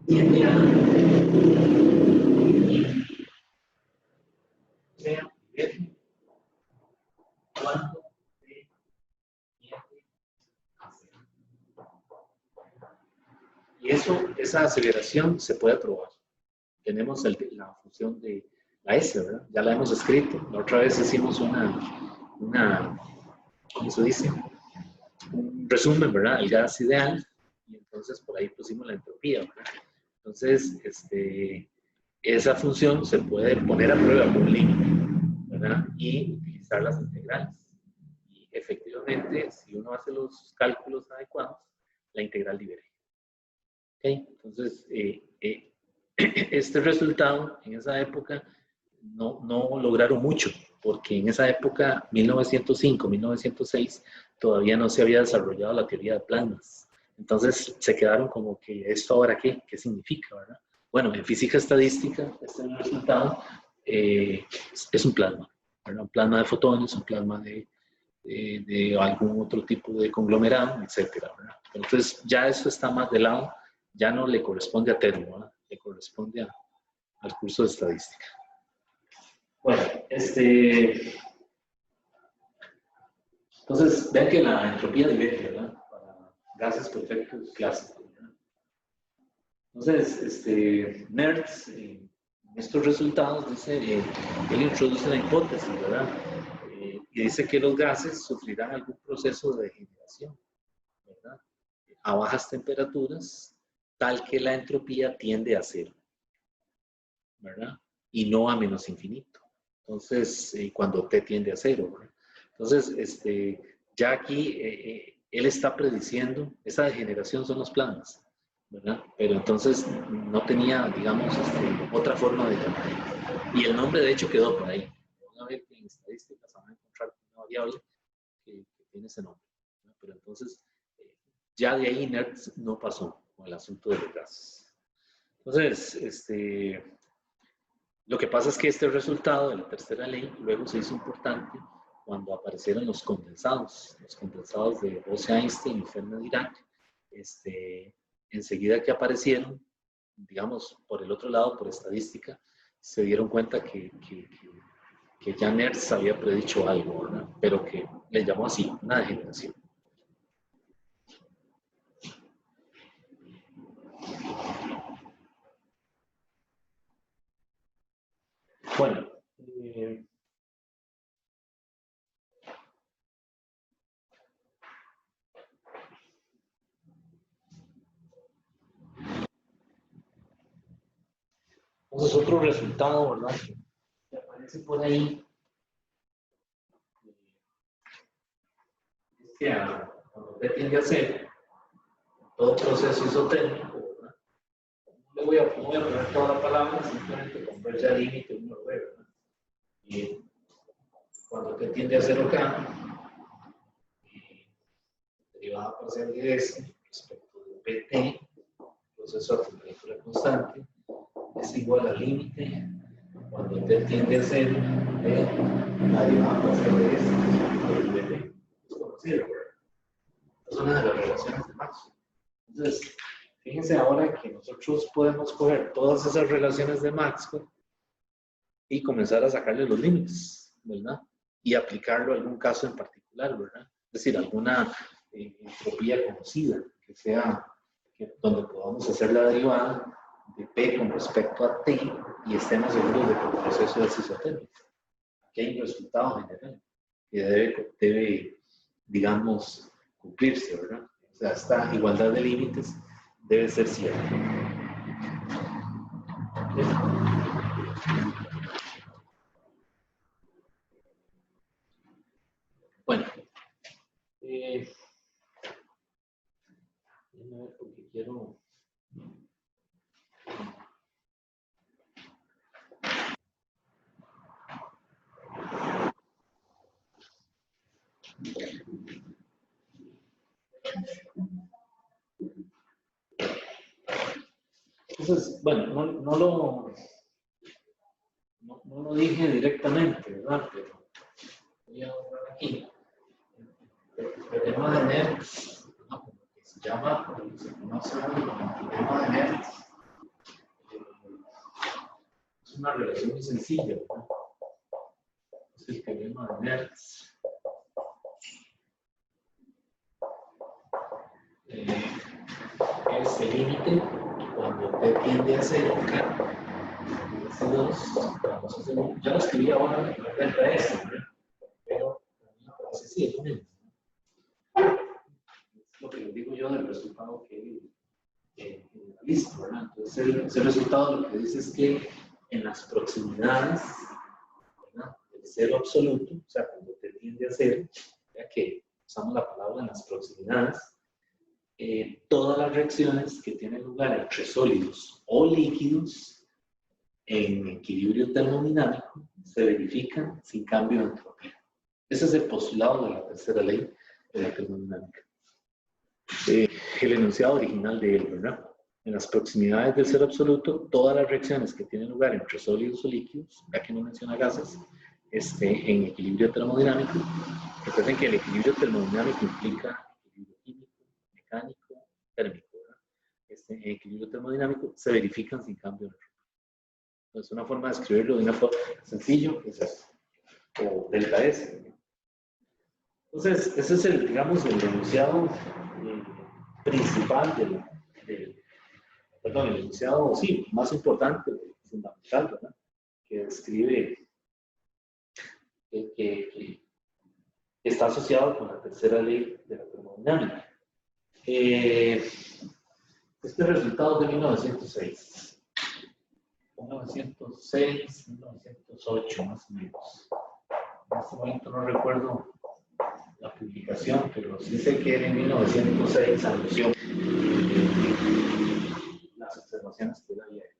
Speaker 1: tiende a sea cuando se tiende a cero. Y esa aceleración se puede probar. Tenemos la función de la S, ¿verdad? Ya la hemos escrito. La otra vez hicimos ¿cómo se dice? Un resumen, ¿verdad? El gas ideal. Y entonces por ahí pusimos la entropía, ¿verdad? Entonces, esa función se puede poner a prueba con un límite, ¿verdad? Y utilizar las integrales. Y efectivamente, si uno hace los cálculos adecuados, la integral diverge. ¿Ok? Entonces, este resultado en esa época no lograron mucho, porque en esa época, 1905, 1906, todavía no se había desarrollado la teoría de plasmas. Entonces se quedaron como que, ¿esto ahora qué? ¿Qué significa, verdad? Bueno, en física estadística, este resultado es un plasma, ¿verdad? Un plasma de fotones, un plasma de algún otro tipo de conglomerado, etcétera, ¿verdad? Entonces ya eso está más de lado, ya no le corresponde a Termo, ¿verdad? Le corresponde al curso de estadística. Bueno, entonces vean que la entropía diverge, ¿verdad? Para gases perfectos clásicos, ¿verdad? Entonces, Merz, en estos resultados, dice, él introduce la hipótesis, ¿verdad? Y dice que los gases sufrirán algún proceso de degeneración, ¿verdad? A bajas temperaturas, tal que la entropía tiende a cero, ¿verdad? Y no a menos infinito. Entonces, cuando t tiende a 0, ¿verdad? Entonces, ya aquí él está prediciendo, esa degeneración son los planos, ¿verdad? Pero entonces no tenía, digamos, otra forma de llamar. Y el nombre de hecho quedó por ahí. Van a ver que en estadísticas van a encontrar una variable que tiene ese nombre, ¿verdad? Pero entonces, ya de ahí NERSC no pasó con el asunto de los gases. Entonces, lo que pasa es que este resultado de la tercera ley luego se hizo importante cuando aparecieron los condensados de Bose-Einstein y Fermi-Dirac. Enseguida que aparecieron, digamos, por el otro lado, por estadística, se dieron cuenta que ya NERSC había predicho algo, ¿verdad? Pero que le llamó así, una degeneración. Bueno, entonces otro resultado, ¿verdad? Que aparece por ahí es que cuando usted tiende a hacer todo proceso isotérmico, ¿verdad? No voy a poner toda la palabra, simplemente converge al límite uno lo ve, ¿verdad? Y cuando usted tiende a 0K, derivada parcial de S respecto de PT, proceso a temperatura constante, es igual al límite cuando T tiende a 0 de la derivada parcial de S respecto de PT. Es conocido, ¿verdad? Es una de las relaciones de Maxwell. Entonces, fíjense ahora que nosotros podemos coger todas esas relaciones de Maxwell y comenzar a sacarle los límites, ¿verdad? Y aplicarlo a algún caso en particular, ¿verdad? Es decir, alguna entropía conocida, que sea donde podamos hacer la derivada de P con respecto a T y estemos seguros de que el proceso es isotérmico. Aquí hay un resultado general que debe, digamos, cumplirse, ¿verdad? O sea, esta igualdad de límites debe ser cierta. Bueno, déjame ver porque quiero... Entonces, bueno, no lo dije directamente, ¿verdad? Pero voy a borrar aquí. El teorema de Nernst, ¿no? Que se llama, se conoce como el teorema de Nernst, es una relación muy sencilla, ¿no? Es el teorema de Nernst. Es el límite cuando T tiende a 0, S2, ya lo escribí ahora en la delta S, pero sí, es lo mismo. Es lo que les digo yo del resultado que listo, ¿verdad? Entonces, ese resultado lo que dice es que en las proximidades, ¿verdad? El cero absoluto, o sea, cuando T tiende a 0, ya que usamos la palabra en las proximidades, todas las reacciones que tienen lugar entre sólidos o líquidos en equilibrio termodinámico se verifican sin cambio de entropía. Ese es el postulado de la tercera ley de la termodinámica. El enunciado original de él, ¿verdad? En las proximidades del cero absoluto, todas las reacciones que tienen lugar entre sólidos o líquidos, ya que no menciona gases, en equilibrio termodinámico, recuerden que el equilibrio termodinámico implica equilibrio químico, mecánico, térmico, ¿verdad? En equilibrio termodinámico se verifican sin cambio de entropía. Entonces, una forma de escribirlo de una forma sencillo es eso, o delta S. Entonces, ese es el, digamos, el enunciado principal perdón, el enunciado, sí, más importante, fundamental, ¿verdad? Que describe, que está asociado con la tercera ley de la termodinámica. Este resultado es de 1906. 1906, 1908 más o menos. En este momento no recuerdo la publicación, pero sí sé que en 1906 anunció las observaciones que él había hecho.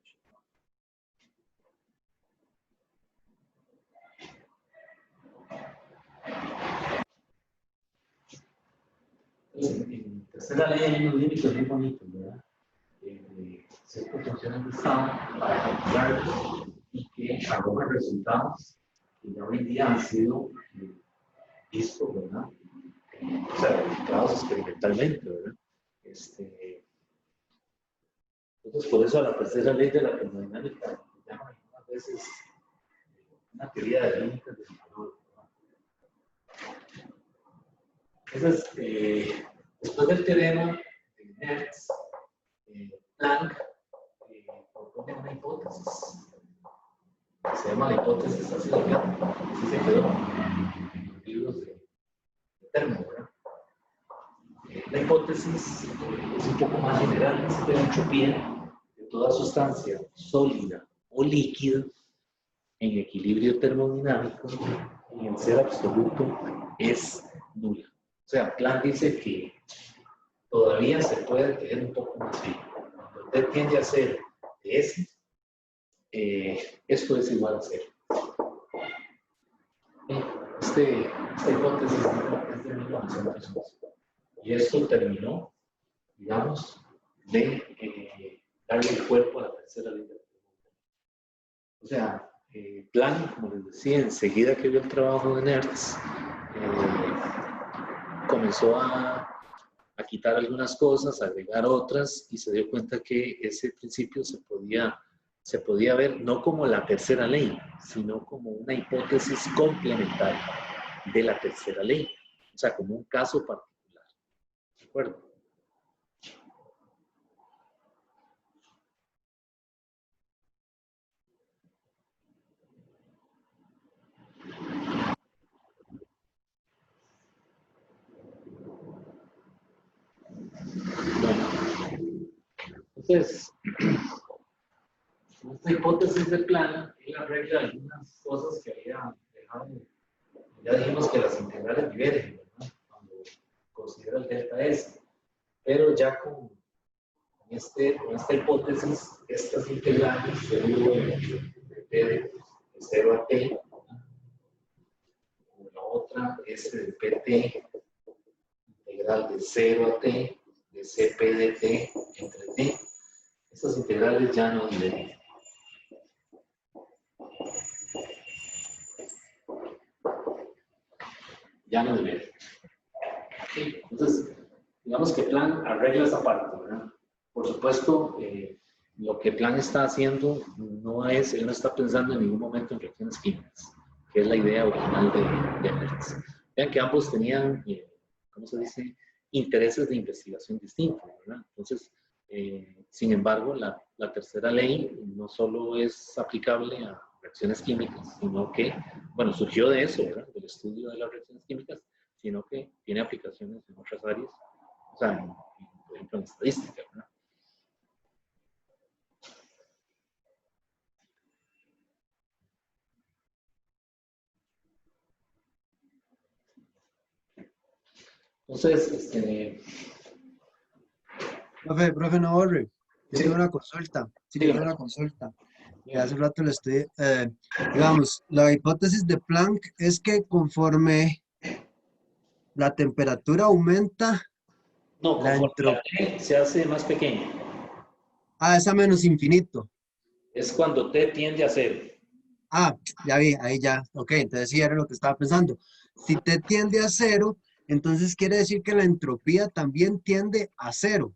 Speaker 1: En tercera ley hay unos límites muy bonitos, ¿verdad? Ciertas funciones de Estado para calcular y que arrojan resultados que ya hoy en día han sido vistos, ¿verdad? O sea, verificados experimentalmente, ¿verdad? Entonces, por eso a la tercera ley de la termodinámica llaman algunas veces una teoría de límites del valor. Entonces, después del teorema de Hertz, Planck propone una hipótesis. Se llama la hipótesis aceleradora. Así se quedó en los libros de Termo, ¿verdad? La hipótesis es un poco más general, dice que la entropía de toda sustancia sólida o líquida en equilibrio termodinámico y en ser absoluto es nula. O sea, Planck dice que todavía se puede tener un poco más fino. Cuando usted tiende a ser de S, esto es igual a cero. Esta hipótesis es de 1911. Y esto terminó, digamos, de darle el cuerpo a la tercera ley de la termodinámica. O sea, Planck, como les decía, enseguida que vio el trabajo de Hertz, comenzó a quitar algunas cosas, a agregar otras, y se dio cuenta que ese principio se podía ver no como la tercera ley, sino como una hipótesis complementaria de la tercera ley, o sea, como un caso particular. ¿De acuerdo? Bueno, entonces, esta hipótesis de Planck, él arregla algunas cosas que había dejado. Ya dijimos que las integrales divergen, ¿verdad? Cuando considera el delta S. Pero ya con esta hipótesis, estas integrales de U de 0 a t, la otra S de pt, integral de 0 a t, de cp de t entre t, estas integrales ya no divergen. Ya no divergen. ¿Sí? Entonces, digamos que Planck arregla esa parte, ¿verdad? Por supuesto, lo que Planck está haciendo él no está pensando en ningún momento en reacciones químicas, que es la idea original de Hertz. Vean que ambos tenían, ¿cómo se dice?, intereses de investigación distintos, ¿verdad? Entonces, sin embargo, la tercera ley no solo es aplicable a reacciones químicas, sino que, bueno, surgió de eso, ¿verdad?, del estudio de las reacciones químicas, sino que tiene aplicaciones en otras áreas, o sea, por ejemplo, en estadística, ¿verdad? Entonces,
Speaker 3: Profe, no borre. Yo
Speaker 1: sí,
Speaker 3: tengo una consulta. Sí, yo
Speaker 1: dígame.
Speaker 3: tengo una consulta. Que hace rato le estoy, digamos, la hipótesis de Planck es que conforme la temperatura aumenta,
Speaker 1: No,
Speaker 3: la
Speaker 1: conforme la
Speaker 3: entropía,
Speaker 1: T se hace más pequeña.
Speaker 3: es a menos infinito.
Speaker 1: Es cuando T tiende a cero.
Speaker 3: Ya vi, ahí ya. Ok, entonces sí era lo que estaba pensando. Si T tiende a cero, entonces quiere decir que la entropía también tiende a cero.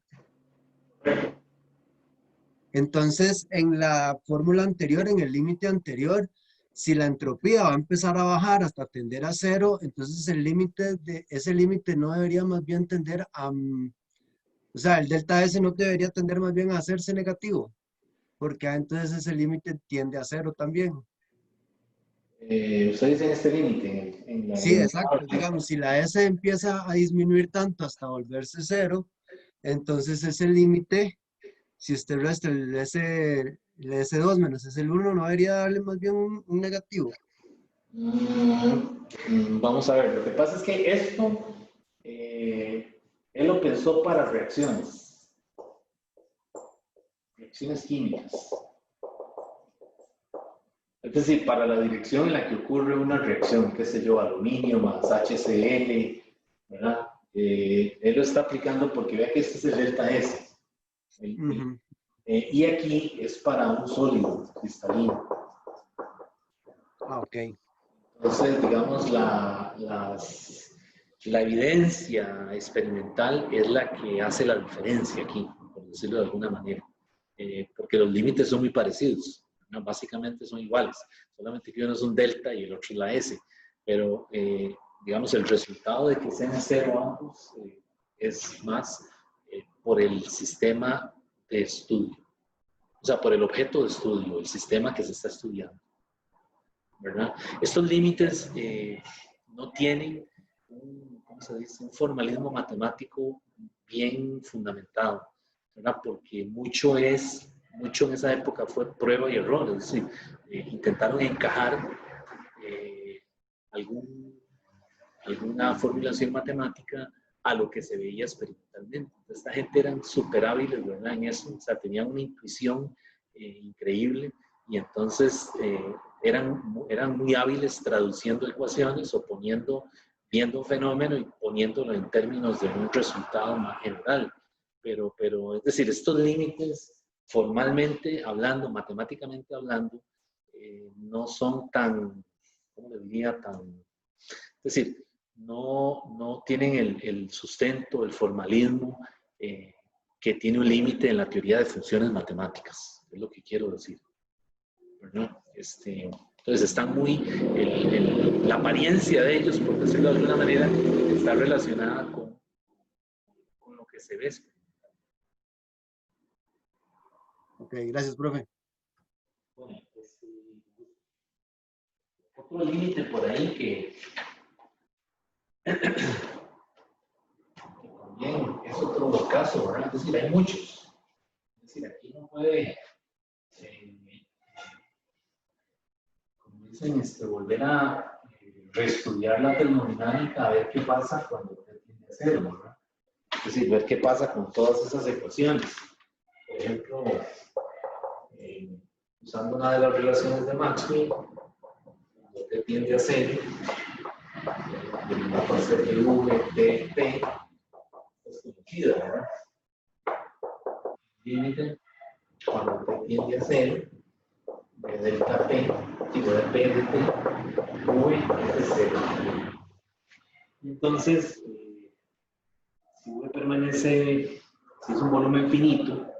Speaker 3: Entonces, en la fórmula anterior, en el límite anterior, si la entropía va a empezar a bajar hasta tender a cero, entonces ese límite no debería más bien tender a, o sea, el delta S no debería tender más bien a hacerse negativo, porque entonces ese límite tiende a cero también.
Speaker 1: Usted dice en este límite, en la
Speaker 3: Sí,
Speaker 1: limitadora.
Speaker 3: exacto. Digamos, si la S empieza a disminuir tanto hasta volverse cero, entonces ese límite, si usted resta el S El S2 menos S1 no debería darle más bien un negativo.
Speaker 1: Vamos a ver, lo que pasa es que esto, él lo pensó para reacciones químicas. Es decir, para la dirección en la que ocurre una reacción, qué sé yo, aluminio más HCl, ¿verdad? Él lo está aplicando porque vea que este es el delta S. Y aquí es para un sólido cristalino.
Speaker 3: Ah, ok.
Speaker 1: Entonces, digamos, la evidencia experimental es la que hace la diferencia aquí, por decirlo de alguna manera. Porque los límites son muy parecidos, ¿no? Básicamente son iguales, solamente que uno es un delta y el otro es la S. Pero, digamos, el resultado de que sean cero ambos es más por el sistema de estudio. O sea, por el objeto de estudio, el sistema que se está estudiando, ¿verdad? Estos límites no tienen ¿cómo se dice? Un formalismo matemático bien fundamentado, ¿verdad? Porque mucho en esa época fue prueba y error, es decir, intentaron encajar alguna formulación matemática a lo que se veía experimentalmente. Esta gente eran súper hábiles, ¿verdad? En eso, o sea, tenían una intuición increíble y entonces eran muy hábiles traduciendo ecuaciones o viendo un fenómeno y poniéndolo en términos de un resultado más general. Pero es decir, estos límites, formalmente hablando, matemáticamente hablando, no son tan, ¿cómo le diría? Es decir, no tienen el sustento, el formalismo que tiene un límite en la teoría de funciones matemáticas, es lo que quiero decir, ¿verdad? Entonces están la apariencia de ellos, por decirlo de alguna manera, está relacionada con lo que se ve.
Speaker 3: Ok, gracias, profe.
Speaker 1: Bueno, otro límite por ahí que también es otro caso, ¿verdad? Es decir, hay muchos. Es decir, aquí no puede, como dicen, volver a reestudiar la termodinámica a ver qué pasa cuando usted tiende a cero, ¿verdad? Es decir, ver qué pasa con todas esas ecuaciones. Por ejemplo, usando una de las relaciones de Maxwell, cuando usted tiende a cero, va a ser que V, T, P, es conocida, ¿verdad? Límite, cuando usted tiende a cero, de delta P, digo de P de T, V es de cero. Entonces, si V permanece, si es un volumen finito,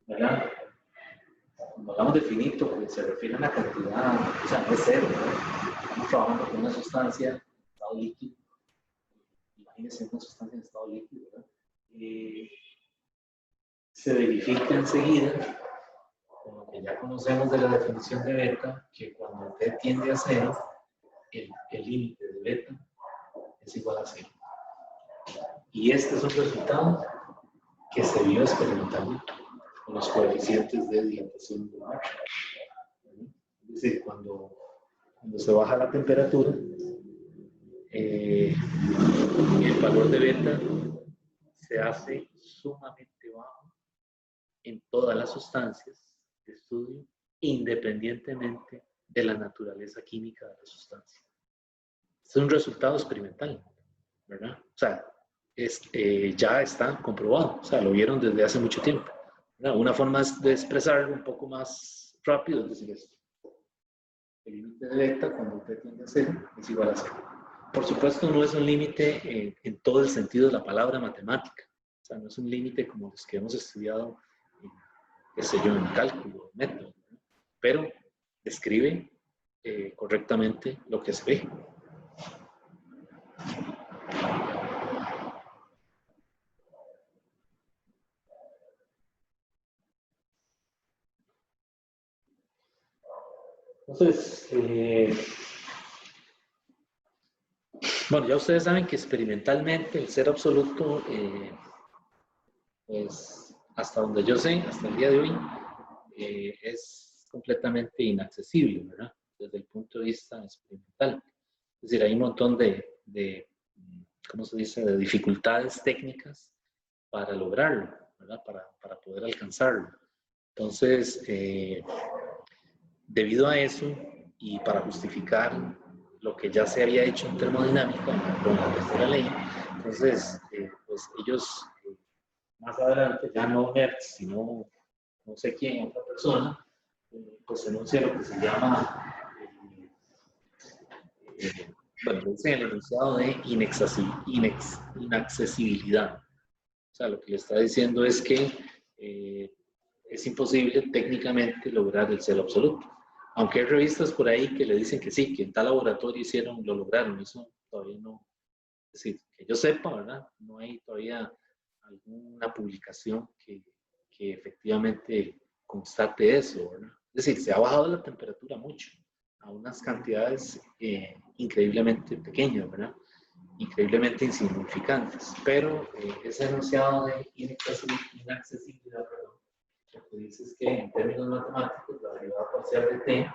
Speaker 1: ¿verdad? Cuando hablamos de finito, pues se refiere a una cantidad, o sea, no es cero, ¿verdad? Estamos trabajando con una sustancia en estado líquido. Imagínense una sustancia en estado líquido, ¿verdad? Se verifica enseguida, con lo que ya conocemos de la definición de beta, que cuando T tiende a cero, el límite de beta es igual a cero. Y este es un resultado que se vio experimentalmente con los coeficientes de dilatación de Marshall. Es decir, cuando se baja la temperatura, el valor de beta se hace sumamente bajo en todas las sustancias de estudio, independientemente de la naturaleza química de la sustancia. Es un resultado experimental, ¿verdad? O sea, ya está comprobado, o sea, lo vieron desde hace mucho tiempo, ¿verdad? Una forma de expresarlo un poco más rápido es decir esto. El límite de beta, cuando usted tiende a cero, es igual a cero. Por supuesto, no es un límite en todo el sentido de la palabra matemática. O sea, no es un límite como los que hemos estudiado, qué sé yo, en cálculo, método, ¿no? Pero describe correctamente lo que se ve. Entonces, bueno, ya ustedes saben que experimentalmente el cero absoluto, pues hasta donde yo sé, hasta el día de hoy, es completamente inaccesible, ¿verdad? Desde el punto de vista experimental. Es decir, hay un montón de ¿cómo se dice?, de dificultades técnicas para lograrlo, ¿verdad? Para poder alcanzarlo. Entonces, debido a eso y para justificar lo que ya se había hecho en termodinámica con la tercera ley, entonces, pues ellos más adelante, ya no Hertz, sino no sé quién, otra persona, pues enuncia lo que se llama, bueno, dice el enunciado de inaccesibilidad. O sea, lo que le está diciendo es que es imposible técnicamente lograr el cero absoluto. Aunque hay revistas por ahí que le dicen que sí, que en tal laboratorio lo lograron, eso todavía no, es decir, que yo sepa, ¿verdad? No hay todavía alguna publicación que efectivamente constate eso, ¿verdad? Es decir, se ha bajado la temperatura mucho, a unas cantidades increíblemente pequeñas, ¿verdad? Increíblemente insignificantes, pero ese enunciado de inaccesibilidad, perdón, lo que dice es que en términos matemáticos la derivada parcial de t,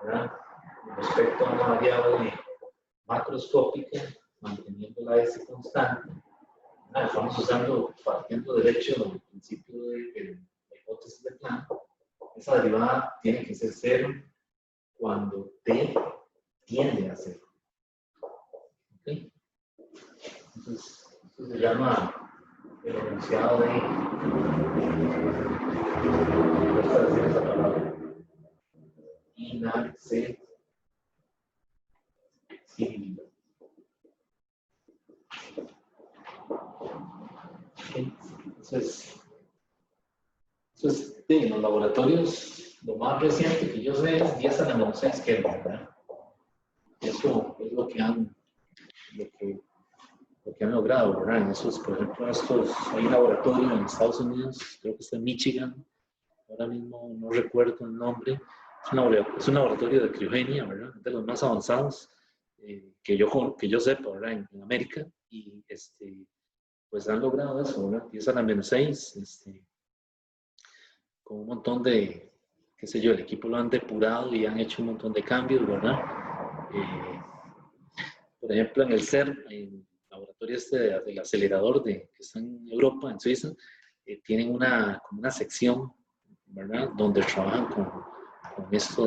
Speaker 1: ¿verdad?, respecto a una variable macroscópica, manteniendo la S constante, estamos partiendo del hecho del principio de la hipótesis de Planck, esa derivada tiene que ser cero cuando t tiende a cero. ¿Okay? Entonces, esto se llama el enunciado de esa palabra inaccesibilidad. Entonces, en los laboratorios, lo más reciente que yo sé es 10 a la menos 6 Kelvin, ¿verdad? Eso es lo que han logrado, ¿verdad? En esos, por ejemplo, hay un laboratorio en Estados Unidos, creo que está en Michigan, ahora mismo no recuerdo el nombre, es un laboratorio de criogenia, ¿verdad? De los más avanzados que yo sepa, ¿verdad? En América, y pues han logrado eso, ¿verdad? 10 a la menos 6, con un montón de, qué sé yo, el equipo lo han depurado y han hecho un montón de cambios, ¿verdad? Por ejemplo, en el CERN, en el laboratorio del acelerador que está en Europa, en Suiza, tienen como una sección, ¿verdad?, donde trabajan con esto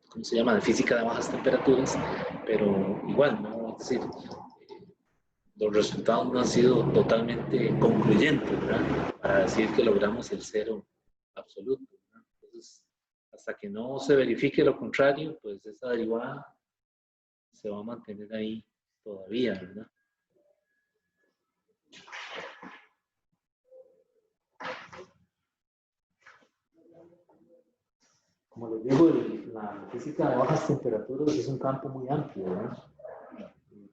Speaker 1: ¿cómo se llama?, de física de bajas temperaturas, pero igual, ¿no? Es decir, los resultados no han sido totalmente concluyentes, ¿verdad?, para decir que logramos el cero absoluto, ¿verdad? Entonces, hasta que no se verifique lo contrario, pues esa derivada se va a mantener ahí todavía, ¿verdad? Como les digo, la física de bajas temperaturas es un campo muy amplio, ¿verdad?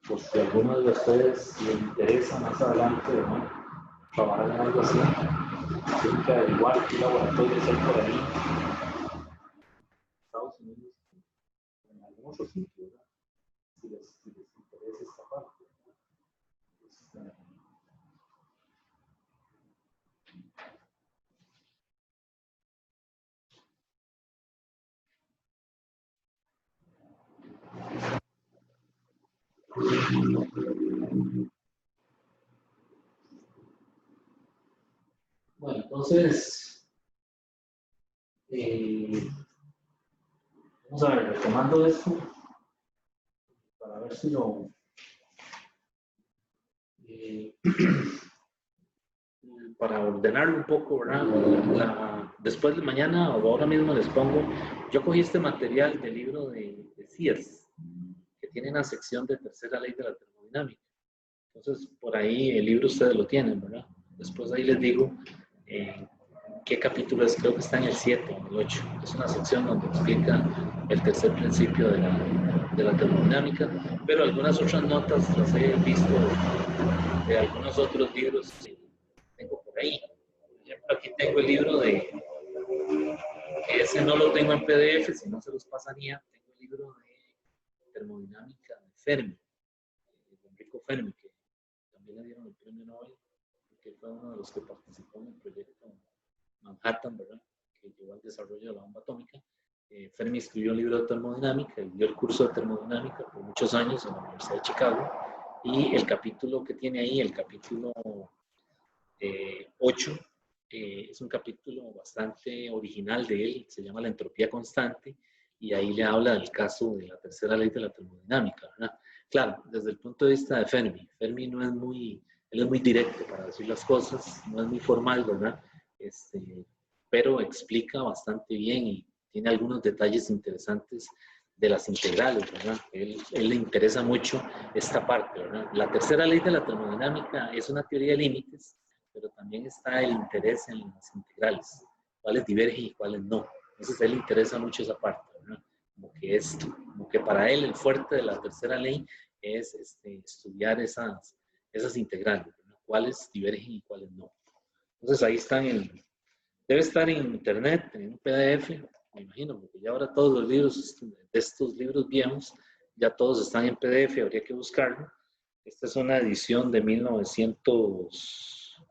Speaker 1: Por si a alguno de ustedes les interesa más adelante, ¿verdad?, trabajar en algo así, tienen que averiguar qué laboratorios hay por ahí, Estados Unidos, en algún otro sitio, ¿verdad?, si les interesa esta parte. Bueno, entonces, vamos a ver, retomando esto, para ver si para ordenarlo un poco, ¿verdad? Después de mañana o ahora mismo les pongo, yo cogí este material del libro de Sears, que tiene una sección de tercera ley de la termodinámica. Entonces, por ahí el libro ustedes lo tienen, ¿verdad? Después ahí les digo qué capítulo es, creo que está en el 7 o en el 8. Es una sección donde explica el tercer principio de la termodinámica, pero algunas otras notas las he visto de algunos otros libros que tengo por ahí. Por ejemplo, aquí tengo el libro que ese no lo tengo en PDF, si no se los pasaría. Tengo el libro de termodinámica de Fermi, de Enrico Fermi, que también le dieron el premio Nobel, que fue uno de los que participó en el proyecto Manhattan, ¿verdad?, desarrollo de la bomba atómica. Fermi escribió un libro de termodinámica y dio el curso de termodinámica por muchos años en la Universidad de Chicago. Y el capítulo que tiene ahí, el capítulo 8, es un capítulo bastante original de él, se llama La entropía constante, y ahí le habla del caso de la tercera ley de la termodinámica, ¿verdad? Claro, desde el punto de vista de Fermi, Fermi no es muy, él es muy directo para decir las cosas, no es muy formal, ¿verdad? Pero explica bastante bien y tiene algunos detalles interesantes de las integrales, ¿verdad? Él le interesa mucho esta parte, ¿verdad? La tercera ley de la termodinámica es una teoría de límites, pero también está el interés en las integrales, cuáles divergen y cuáles no. Entonces, a él le interesa mucho esa parte, ¿verdad? Como que para él el fuerte de la tercera ley es estudiar esas integrales, ¿verdad? Cuáles divergen y cuáles no. Entonces, ahí están, debe estar en internet, en un PDF, me imagino, porque ya ahora todos los libros, de estos libros viejos, ya todos están en PDF, habría que buscarlo. Esta es una edición de 1900,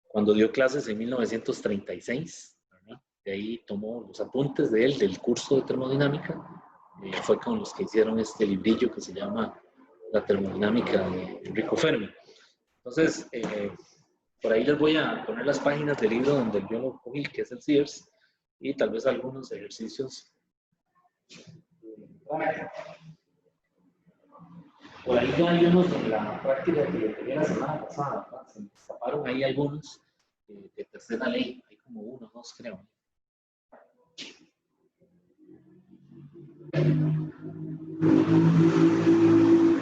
Speaker 1: cuando dio clases en 1936, ¿verdad? De ahí tomó los apuntes de él, del curso de termodinámica, fue con los que hicieron este librillo que se llama La termodinámica de Enrico Fermi. Entonces, por ahí les voy a poner las páginas del libro donde yo lo cogí, que es el Sears, y tal vez algunos ejercicios. Por ahí ya hay unos en la práctica que le tenía la semana pasada, ¿verdad? Se me escaparon ahí algunos de tercera ley, hay como uno, dos creo.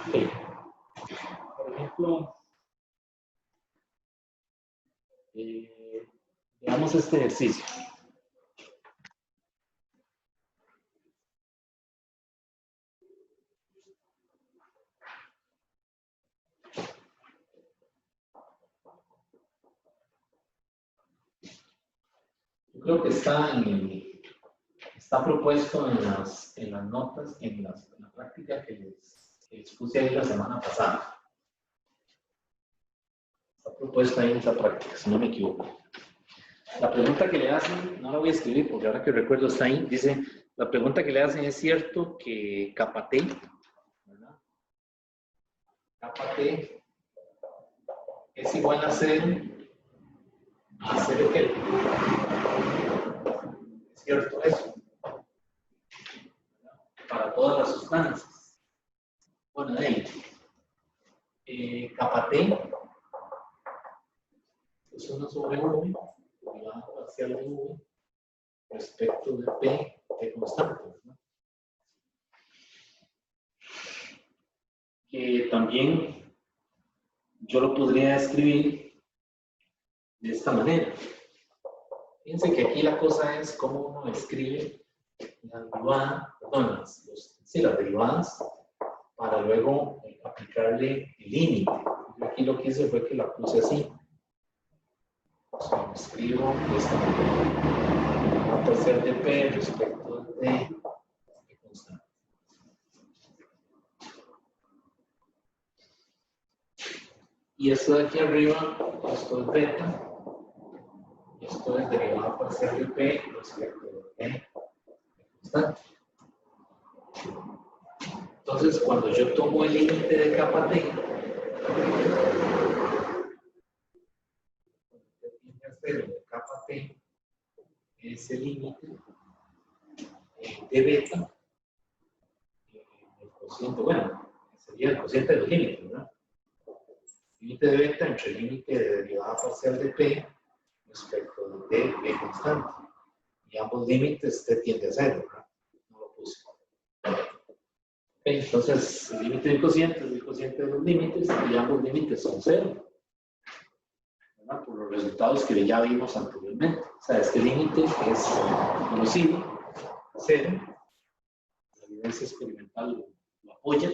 Speaker 1: Okay. Por ejemplo, veamos este ejercicio. Yo creo que está propuesto en las notas, en la práctica que les puse ahí la semana pasada. Está propuesta ahí en esa práctica, si no me equivoco. La pregunta que le hacen, no la voy a escribir porque ahora que recuerdo está ahí, dice, la pregunta que le hacen es cierto que kappa T, ¿verdad? Kappa T es igual a 0 qué. Es cierto eso, para todas las sustancias. Bueno, de ahí, kappa T es 1 sobre V, derivada parcial de V, respecto de P de constante, ¿verdad? Que también yo lo podría escribir de esta manera. Fíjense que aquí la cosa es cómo uno escribe la derivada, perdón, las derivadas para luego aplicarle el límite. Yo aquí lo que hice fue que la puse así. O sea, escribo de esta manera. Va a tercer de P respecto de constante. Y esto de aquí arriba, esto es beta. Esto es derivada parcial de P respecto de P constante. Entonces, cuando yo tomo el límite de kappa T, de kappa T, es el límite de beta, el cociente, bueno, sería el cociente de los límites, ¿verdad? Límite de beta entre el límite de derivada parcial de P respecto de P constante. Y ambos límites T tiende a 0, ¿verdad? No lo puse. Entonces, el límite del cociente es el cociente de los límites y ambos límites son 0. ¿Verdad? Por los resultados que ya vimos anteriormente. O sea, este límite es conocido, 0. La evidencia experimental lo apoya.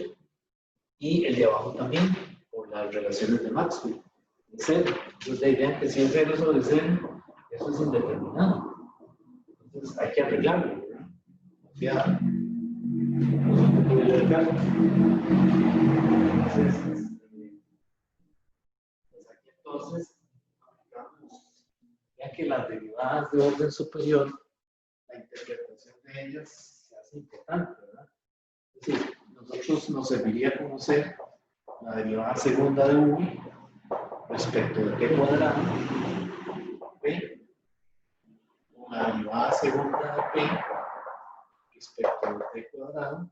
Speaker 1: Y el de abajo también, por las relaciones de Maxwell. Es 0. Entonces, vean que si es 0 sobre 0, eso es indeterminado. Entonces, hay que arreglarlo, ¿verdad? Confiar. Entonces, aplicamos, ya vean que las derivadas de orden superior, la interpretación de ellas se hace importante, ¿verdad? Es decir, nosotros nos serviría conocer la derivada segunda de v respecto de t cuadrado, p, o la derivada segunda de p respecto de t cuadrado,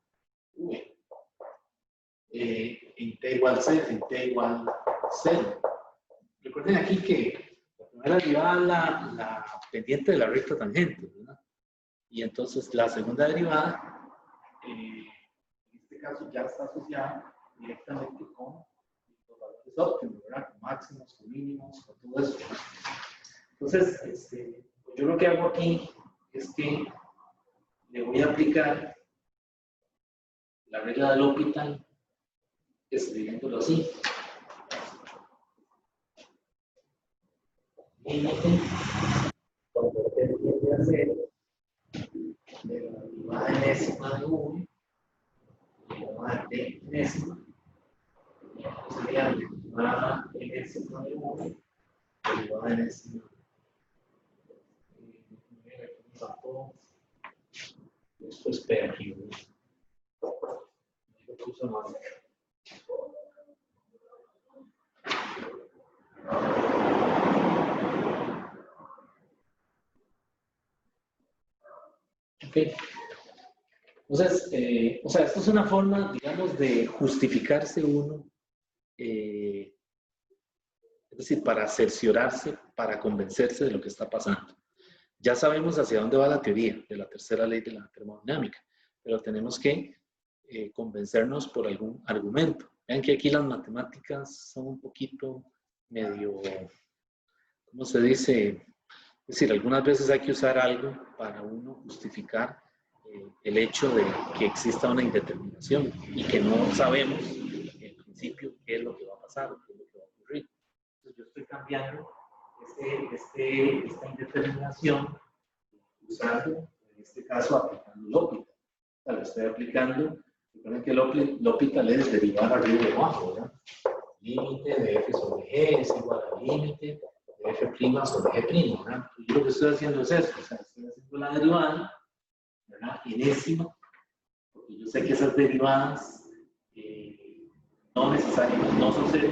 Speaker 1: v, en t igual 0, en t igual 0. Recuerden aquí que la primera derivada es la pendiente de la recta tangente, ¿verdad? Y entonces la segunda derivada, en este caso ya está asociada directamente con los valores óptimos, ¿verdad? Con máximos, con mínimos, con todo eso. Entonces, yo lo que hago aquí es que le voy a aplicar la regla del L'Hopital escribiéndolo así. Límite cuando t tiende a 0 de la derivada enésima de v elevada a t enésima, sería la derivada enésima de v derivada enésima. Esto es P aquí, ¿no? Lo puse más. Ok. Entonces, esto es una forma, digamos, de justificarse uno, es decir, para cerciorarse, para convencerse de lo que está pasando. Ya sabemos hacia dónde va la teoría de la tercera ley de la termodinámica, pero tenemos que convencernos por algún argumento. Vean que aquí las matemáticas son un poquito medio, ¿cómo se dice? Es decir, algunas veces hay que usar algo para uno justificar el hecho de que exista una indeterminación y que no sabemos en principio qué es lo que va a pasar, qué es lo que va a ocurrir. Entonces yo estoy cambiando esta indeterminación usando, en este caso, aplicando L'Hopital. O sea, lo estoy aplicando, recuerden que L'Hopital es derivar arriba y abajo, ¿verdad? Límite de f sobre g es igual al límite de f' sobre g', ¿verdad? Yo lo que estoy haciendo es eso, o sea, estoy haciendo la derivada, ¿verdad? Enésima, porque yo sé que esas derivadas no necesariamente no son cero.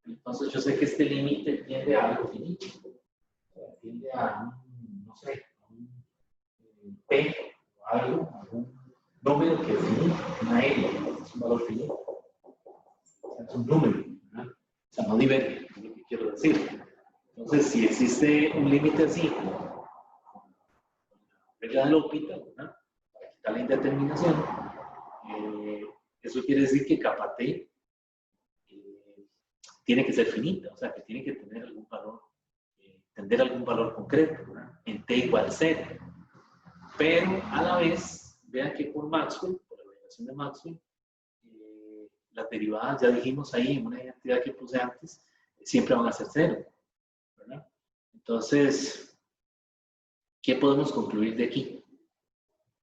Speaker 1: Entonces yo sé que este límite tiende a algo finito, o sea, tiende a un, no sé, a un p o algo, algún número que es finito, una n, es un valor finito, o sea, es un número, ¿verdad? O sea, no diverge, es lo que quiero decir. Entonces, si existe un límite así, como la regla del L'Hopital, ¿verdad? Para quitar la indeterminación, eso quiere decir que capa t tiene que ser finita, o sea, que tiene que tener algún valor, tender a algún valor concreto, ¿verdad? En t igual 0. Pero a la vez, vean que por Maxwell, por la relación de Maxwell, las derivadas, ya dijimos ahí en una identidad que puse antes, siempre van a ser 0, ¿verdad? Entonces, ¿qué podemos concluir de aquí?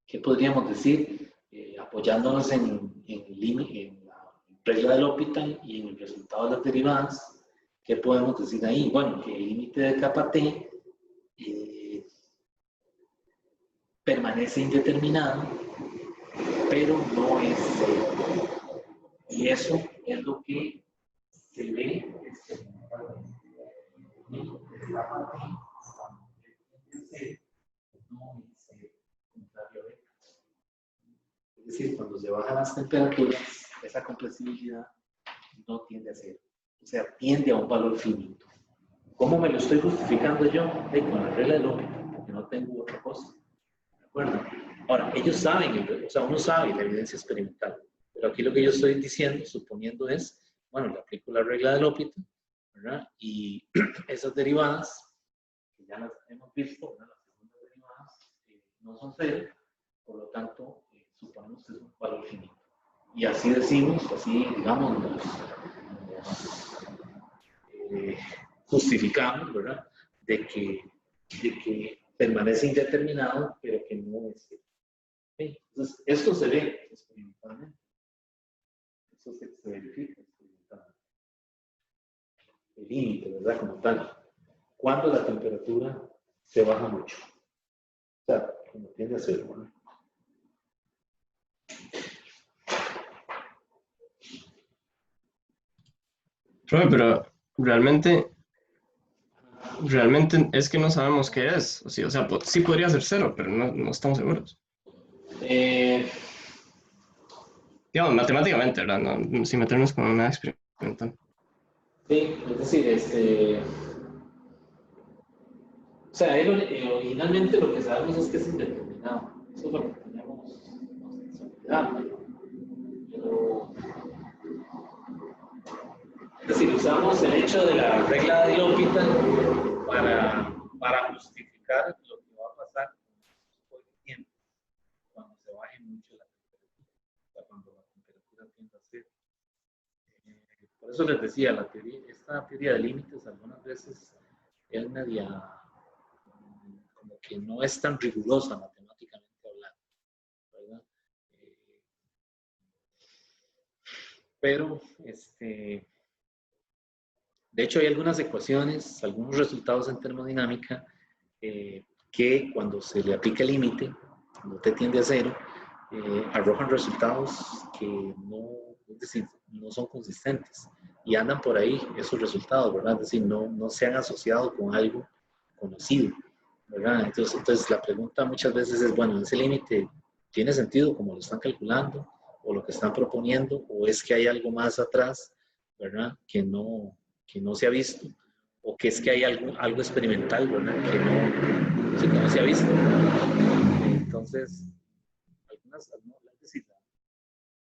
Speaker 1: ¿Qué podríamos decir apoyándonos en la regla del L'Hopital y en el resultado de las derivadas? ¿Qué podemos decir ahí? Bueno, que el límite de capa t permanece indeterminado, pero no es 0. Y eso es lo que se ve experimentalmente. El límite de capa t no es 0, contrario a beta. Es decir, cuando se bajan las temperaturas, esa compresibilidad no tiende a 0. O sea, tiende a un valor finito. ¿Cómo me lo estoy justificando yo? Con la regla del L'Hopital, porque no tengo otra cosa. ¿De acuerdo? Ahora, ellos saben, o sea, uno sabe la evidencia experimental, pero aquí lo que yo estoy diciendo, suponiendo es, bueno, le aplico la regla del L'Hopital, ¿verdad? Y esas derivadas, que ya las hemos visto, ¿verdad? Las segundas derivadas no son 0, por lo tanto, suponemos que es un valor finito. Y así decimos, así, digamos, nos justificamos, ¿verdad? De que permanece indeterminado, pero que no es 0. ¿Okay? Entonces, esto se ve experimentalmente. Eso se verifica experimentalmente. El límite, ¿verdad? Como tal. cuando la temperatura se baja mucho. O sea, como tiende a ser, ¿no?
Speaker 4: Profe, pero realmente es que no sabemos qué es. O sea, sí podría ser cero, pero no estamos seguros. Digamos, matemáticamente, ¿verdad? No, sin meternos con una experimental.
Speaker 1: Sí, es decir, o sea, originalmente lo que sabemos es que es indeterminado. Eso es lo que tenemos seguridad. Pero, es decir, usamos el hecho de la regla de L'Hopital para justificar lo que va a pasar con el tiempo cuando se baje mucho la temperatura, o sea, cuando la temperatura tiende a ser. Por eso les decía, esta teoría de límites algunas veces es media, como que no es tan rigurosa matemáticamente hablando, ¿verdad? Pero, de hecho hay algunas ecuaciones, algunos resultados en termodinámica que cuando se le aplica el límite, cuando t tiende a cero, arrojan resultados que no, es decir, no son consistentes y andan por ahí esos resultados, ¿verdad? Es decir, no se han asociado con algo conocido, ¿verdad? Entonces la pregunta muchas veces es, bueno, ¿ese límite tiene sentido como lo están calculando o lo que están proponiendo o es que hay algo más atrás, ¿verdad? Que no se ha visto o que es que hay algo experimental, ¿verdad? Que no se ha visto. Entonces, es decir,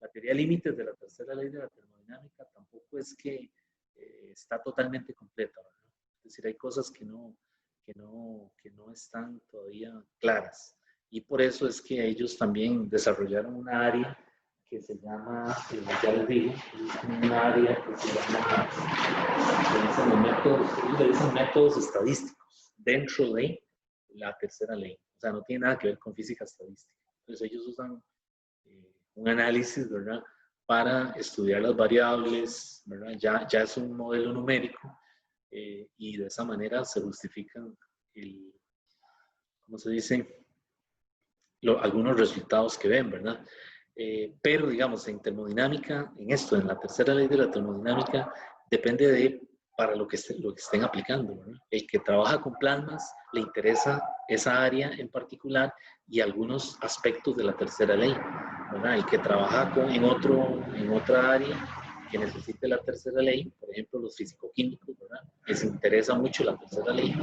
Speaker 1: la teoría de límites de la tercera ley de la termodinámica tampoco es que está totalmente completa, ¿verdad? Es decir, hay cosas que no están todavía claras. Y por eso es que ellos también desarrollaron una área que se llama, ya les digo, una área que se llama, le dicen métodos estadísticos dentro de la tercera ley. O sea, no tiene nada que ver con física estadística. Entonces ellos usan un análisis, ¿verdad? Para estudiar las variables, ¿verdad? Ya es un modelo numérico y de esa manera se justifican, ¿cómo se dice? Algunos resultados que ven, ¿verdad? Pero, digamos, en termodinámica, en la tercera ley de la termodinámica, depende de para lo que estén aplicando, ¿verdad? El que trabaja con plasmas le interesa esa área en particular y algunos aspectos de la tercera ley, ¿verdad? El que trabaja en otra área que necesite la tercera ley, por ejemplo, los fisicoquímicos, ¿verdad? Les interesa mucho la tercera ley,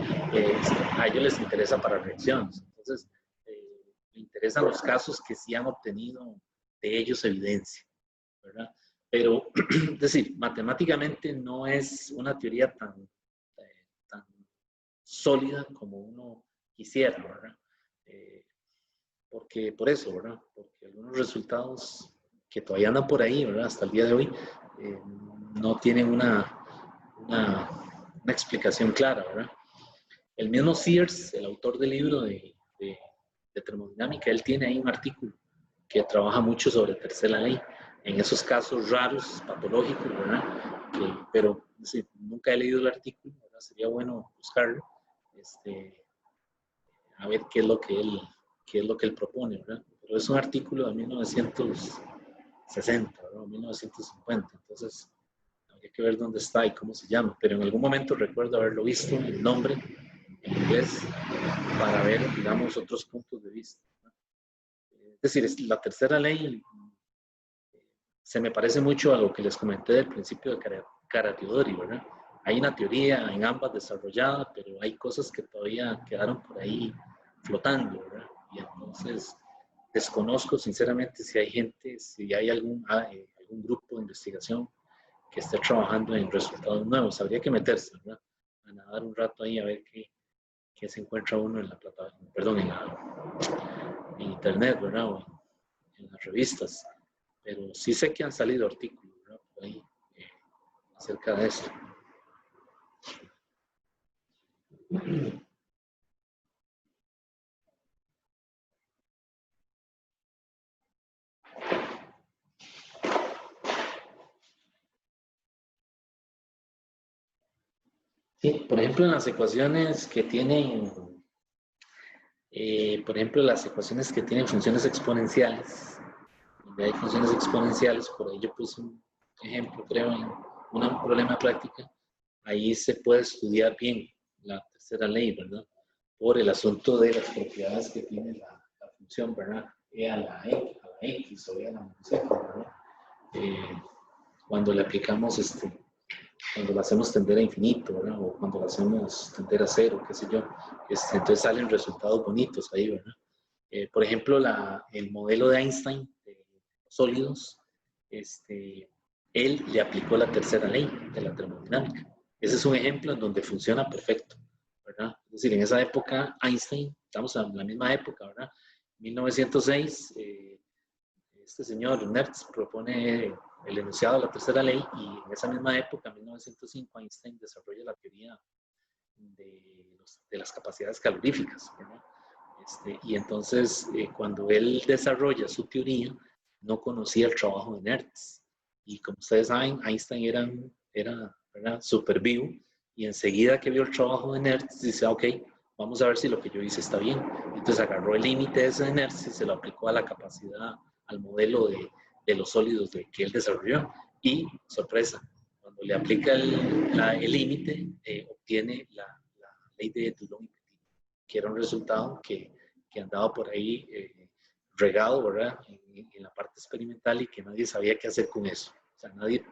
Speaker 1: a ellos les interesa para reacciones. Entonces, me interesan los casos que sí han obtenido de ellos evidencia, ¿verdad? Pero, es decir, matemáticamente no es una teoría tan sólida como uno quisiera, ¿verdad? Porque por eso, ¿verdad? Porque algunos resultados que todavía andan por ahí, ¿verdad? Hasta el día de hoy, no tienen una explicación clara, ¿verdad? El mismo Sears, el autor del libro de termodinámica, él tiene ahí un artículo que trabaja mucho sobre tercera ley, en esos casos raros, patológicos, ¿verdad? Pero sí, nunca he leído el artículo, ¿verdad? Sería bueno buscarlo, a ver qué es lo que él propone, ¿verdad? Pero es un artículo de 1960, ¿verdad? 1950, entonces habría que ver dónde está y cómo se llama, pero en algún momento recuerdo haberlo visto, el nombre en inglés, para ver, digamos, otros puntos de vista. Es decir, la tercera ley se me parece mucho a lo que les comenté del principio de Carattiodori, ¿verdad? Hay una teoría en ambas desarrollada, pero hay cosas que todavía quedaron por ahí flotando, ¿verdad? Y entonces desconozco sinceramente si hay algún grupo de investigación que esté trabajando en resultados nuevos. Habría que meterse, ¿verdad? A nadar un rato ahí a ver qué se encuentra uno en la plataforma, perdón, en internet, ¿verdad? O en las revistas. Pero sí sé que han salido artículos, ¿verdad? Por ahí acerca de esto. Sí, por ejemplo, en las ecuaciones que tienen, por ejemplo, las ecuaciones que tienen funciones exponenciales, donde hay funciones exponenciales, por ahí yo puse un ejemplo, creo, en un problema de práctica, ahí se puede estudiar bien la tercera ley, ¿verdad? Por el asunto de las propiedades que tiene la función, ¿verdad? E a la X o E a la menos X, ¿verdad? Cuando le aplicamos, cuando lo hacemos tender a infinito, ¿verdad? O cuando lo hacemos tender a cero, qué sé yo, entonces salen resultados bonitos ahí, ¿verdad? Por ejemplo, el modelo de Einstein de sólidos, él le aplicó la tercera ley de la termodinámica. Ese es un ejemplo en donde funciona perfecto, ¿verdad? Es decir, en esa época Einstein, estamos en la misma época, ¿verdad? 1906, este señor Nernst propone el enunciado de la tercera ley y en esa misma época, en 1905, Einstein desarrolla la teoría de las capacidades caloríficas, ¿verdad? Y entonces, cuando él desarrolla su teoría, no conocía el trabajo de Nernst. Y como ustedes saben, Einstein era súper vivo y enseguida que vio el trabajo de Nernst, dice, ok, vamos a ver si lo que yo hice está bien. Entonces agarró el límite ese de Nernst y se lo aplicó a la capacidad, al modelo de los sólidos que él desarrolló. Y, sorpresa, cuando le aplica el límite, obtiene la ley de Dulong y Petit, que era un resultado que andaba por ahí regado, ¿verdad? En la parte experimental y que nadie sabía qué hacer con eso. O sea, nadie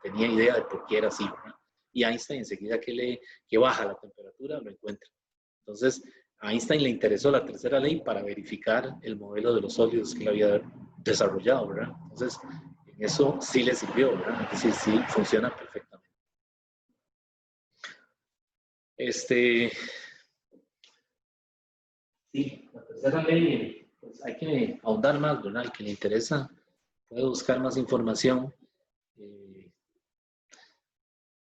Speaker 1: tenía idea de por qué era así, ¿verdad? Y Einstein, enseguida que baja la temperatura, lo encuentra. Entonces, a Einstein le interesó la tercera ley para verificar el modelo de los sólidos que él había desarrollado, ¿verdad? Entonces, en eso sí le sirvió, ¿verdad? Es decir, sí funciona perfectamente. Sí, la tercera ley, pues hay que ahondar más, ¿verdad? El que le interesa puede buscar más información.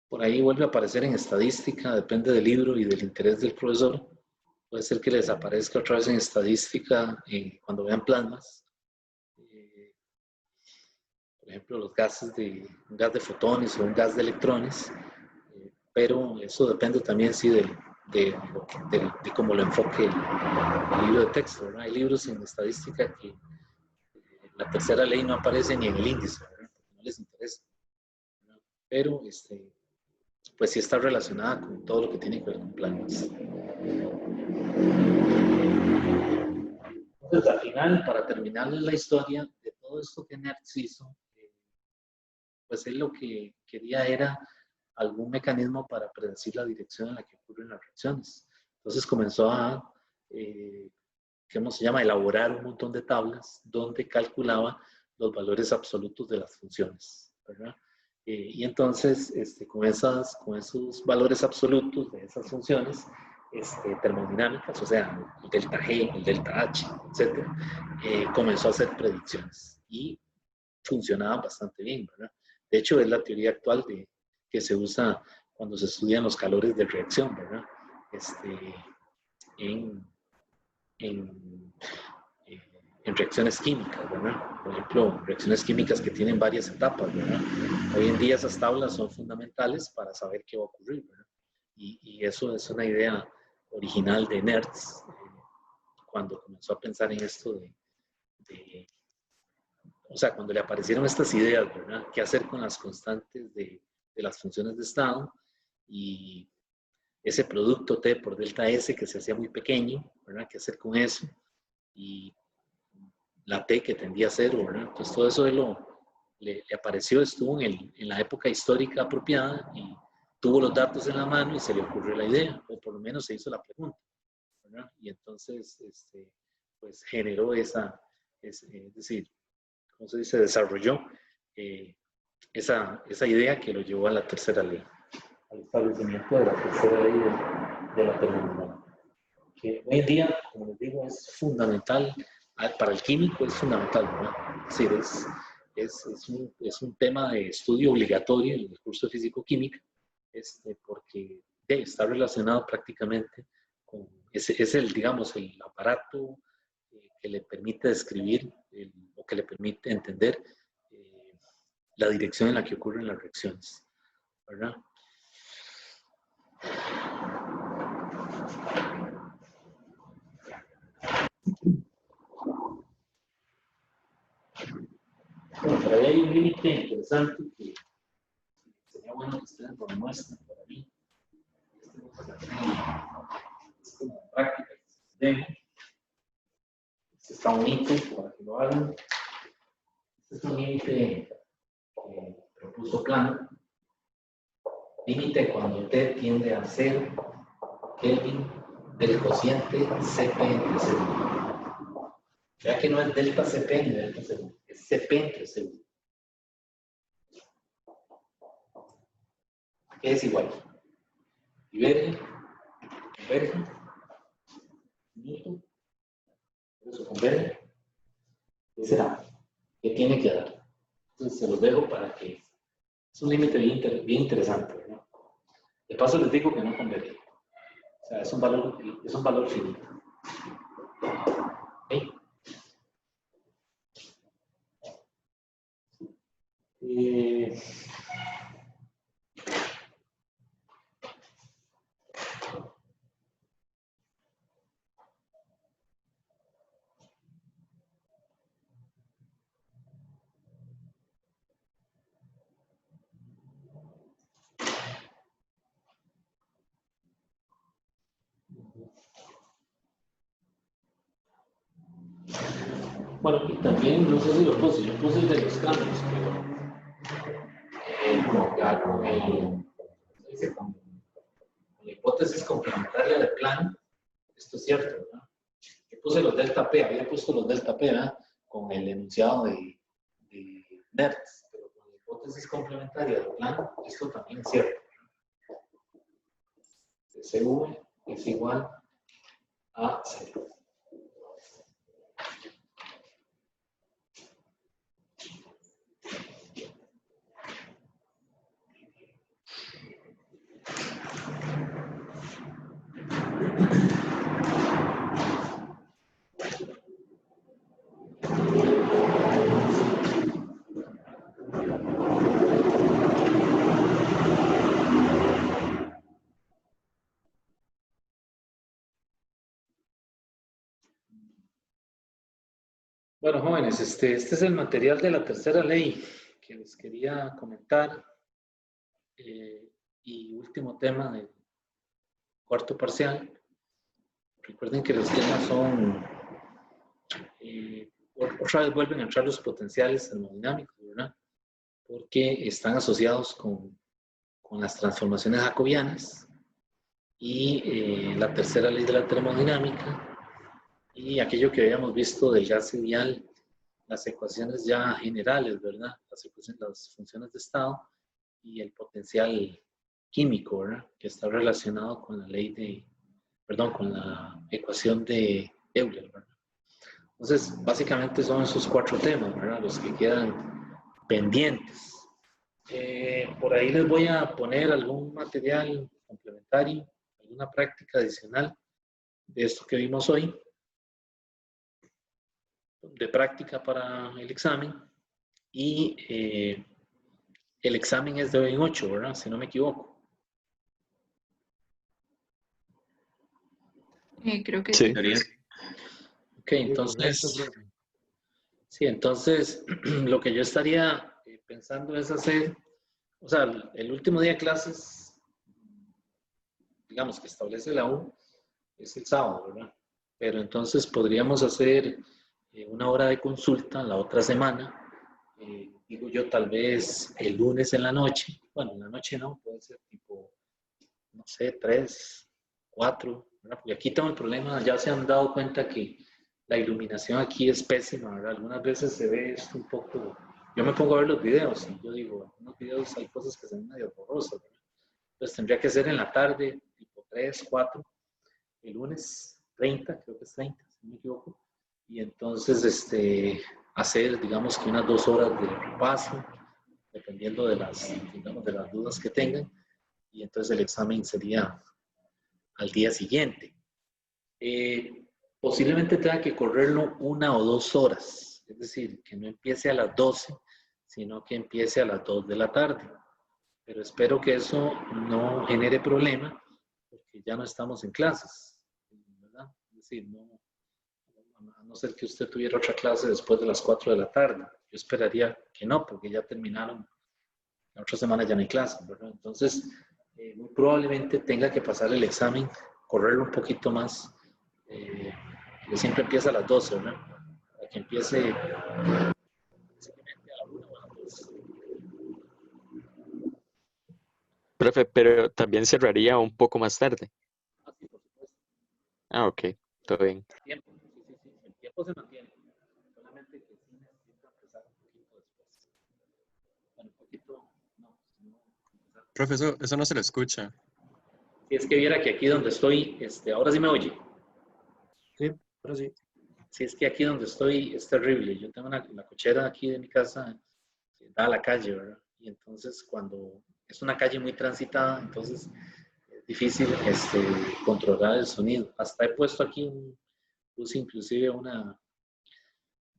Speaker 1: Por ahí vuelve a aparecer en estadística, depende del libro y del interés del profesor. Puede ser que les aparezca otra vez en estadística cuando vean plasmas. Por ejemplo, los gases un gas de fotones o un gas de electrones. Pero eso depende también, sí, de cómo lo enfoque el libro de texto, ¿verdad? Hay libros en estadística que la tercera ley no aparece ni en el índice, ¿verdad? Porque no les interesa, ¿verdad? Pero pues sí está relacionada con todo lo que tiene que ver con planos. Entonces, al final, para terminar la historia de todo esto que Nernst hizo, pues él lo que quería era algún mecanismo para predecir la dirección en la que ocurren las reacciones. Entonces comenzó a, ¿cómo se llama?, elaborar un montón de tablas donde calculaba los valores absolutos de las funciones, ¿verdad? Y entonces, con esos valores absolutos de esas funciones termodinámicas, o sea, el delta G, el delta H, etc., comenzó a hacer predicciones y funcionaban bastante bien, ¿verdad? De hecho, es la teoría actual que se usa cuando se estudian los calores de reacción, ¿verdad? En, en, en reacciones químicas, ¿verdad? Por ejemplo, reacciones químicas que tienen varias etapas, ¿verdad? Hoy en día esas tablas son fundamentales para saber qué va a ocurrir, ¿verdad? Y eso es una idea original de Nernst cuando comenzó a pensar en esto o sea, cuando le aparecieron estas ideas, ¿verdad? ¿Qué hacer con las constantes de las funciones de estado? Y ese producto T por delta S que se hacía muy pequeño, ¿verdad? ¿Qué hacer con eso? Y la T que tendía a cero, ¿verdad? Entonces todo eso le apareció, estuvo en la época histórica apropiada y tuvo los datos en la mano y se le ocurrió la idea, o por lo menos se hizo la pregunta, ¿verdad? Y entonces, pues generó es decir, ¿cómo se dice? Desarrolló esa idea que lo llevó a la tercera ley, al establecimiento de la tercera ley de la termodinámica, que hoy en día, como les digo, es fundamental, para el químico es fundamental, ¿verdad? Es decir, es un tema de estudio obligatorio en el curso de físico-química, porque está relacionado prácticamente con, es digamos, el aparato que le permite describir o que le permite entender la dirección en la que ocurren las reacciones, ¿verdad? Bueno, por ahí hay un límite interesante que sería bueno que ustedes lo demuestren por ahí. Es como práctica. Este está bonito para que lo hagan. Este es un límite que propuso Planck. Límite cuando T tiende a 0 Kelvin del cociente Cp entre segundo. Ya que no es delta Cp ni delta segundo, es Cp entre segundo. ¿Qué es igual? Diverge, converge, infinito, por eso converge. ¿Qué será? ¿Qué tiene que dar? Entonces se los dejo para que... Es un límite bien interesante, ¿verdad? De paso les digo que no converge. O sea, es un valor finito. ¿Okay? Bueno, y también, no sé si lo puse, yo puse el de los cambios, pero con la hipótesis complementaria de Planck, esto es cierto, ¿verdad? Yo puse los delta P, había puesto los delta P, ¿verdad? Con el enunciado de Nertz, pero con la hipótesis complementaria de Planck, esto también es cierto, ¿verdad? SV es igual a 0. Bueno, jóvenes, este es el material de la tercera ley que les quería comentar. Y último tema del cuarto parcial. Recuerden que los temas son, otra vez vuelven a entrar los potenciales termodinámicos, ¿verdad? Porque están asociados con las transformaciones jacobianas y la tercera ley de la termodinámica y aquello que habíamos visto del gas ideal, las ecuaciones ya generales, ¿verdad? Las funciones de estado y el potencial químico, ¿verdad? Que está relacionado con la ley de, perdón, con la ecuación de Euler, ¿verdad? Entonces, básicamente son esos 4 temas, ¿verdad? Los que quedan pendientes. Por ahí les voy a poner algún material complementario, alguna práctica adicional de esto que vimos hoy, de práctica para el examen. Y el examen es de hoy en 8, ¿verdad? Si no me equivoco.
Speaker 5: Creo que
Speaker 2: Sí.
Speaker 5: sí.
Speaker 1: Ok, entonces, sí, entonces lo que yo estaría pensando es hacer, o sea, el último día de clases, digamos, que establece la U, es el sábado, ¿verdad? Pero entonces podríamos hacer una hora de consulta la otra semana, digo yo tal vez el lunes en la noche, bueno, en la noche no, puede ser tipo, no sé, 3, 4, ¿verdad? Porque aquí tengo el problema, ya se han dado cuenta que la iluminación aquí es pésima, ¿verdad? Algunas veces se ve esto un poco, yo me pongo a ver los videos y yo digo, en los videos hay cosas que se ven medio borrosas, ¿verdad? Entonces tendría que ser en la tarde, tipo 3, 4, el lunes 30, creo que es 30, si no me equivoco, y entonces hacer, digamos que unas 2 horas de repaso, dependiendo de digamos, de las dudas que tengan, y entonces el examen sería al día siguiente. Posiblemente tenga que correrlo 1 o 2 horas, es decir, que no empiece a las 12, sino que empiece a las 2 de la tarde. Pero espero que eso no genere problema, que ya no estamos en clases, ¿verdad? Es decir, a no ser que usted tuviera otra clase después de las 4 de la tarde. Yo esperaría que no, porque ya terminaron. La otra semana ya no hay clases, ¿verdad? Entonces, muy probablemente tenga que pasar el examen, correrlo un poquito más. Que siempre empieza a las 12, ¿verdad? Para que empiece simplemente a la 1 o a las 2.
Speaker 2: Profe, pero también cerraría un poco más tarde.
Speaker 1: Ah, sí, por supuesto.
Speaker 2: Ah, ok, todo bien.
Speaker 1: El tiempo, sí. El tiempo se mantiene. Solamente que sí necesita empezar un poquito después. Bueno, un poquito, no. Empezar.
Speaker 5: Profe, eso no se le escucha.
Speaker 1: Si es que viera que aquí donde estoy, ahora sí me oye.
Speaker 3: Sí, pero sí.
Speaker 1: Si es que aquí donde estoy es terrible. Yo tengo la cochera aquí de mi casa, da a la calle, ¿verdad? Y entonces cuando es una calle muy transitada, entonces es difícil controlar el sonido. Hasta he puesto aquí, puse inclusive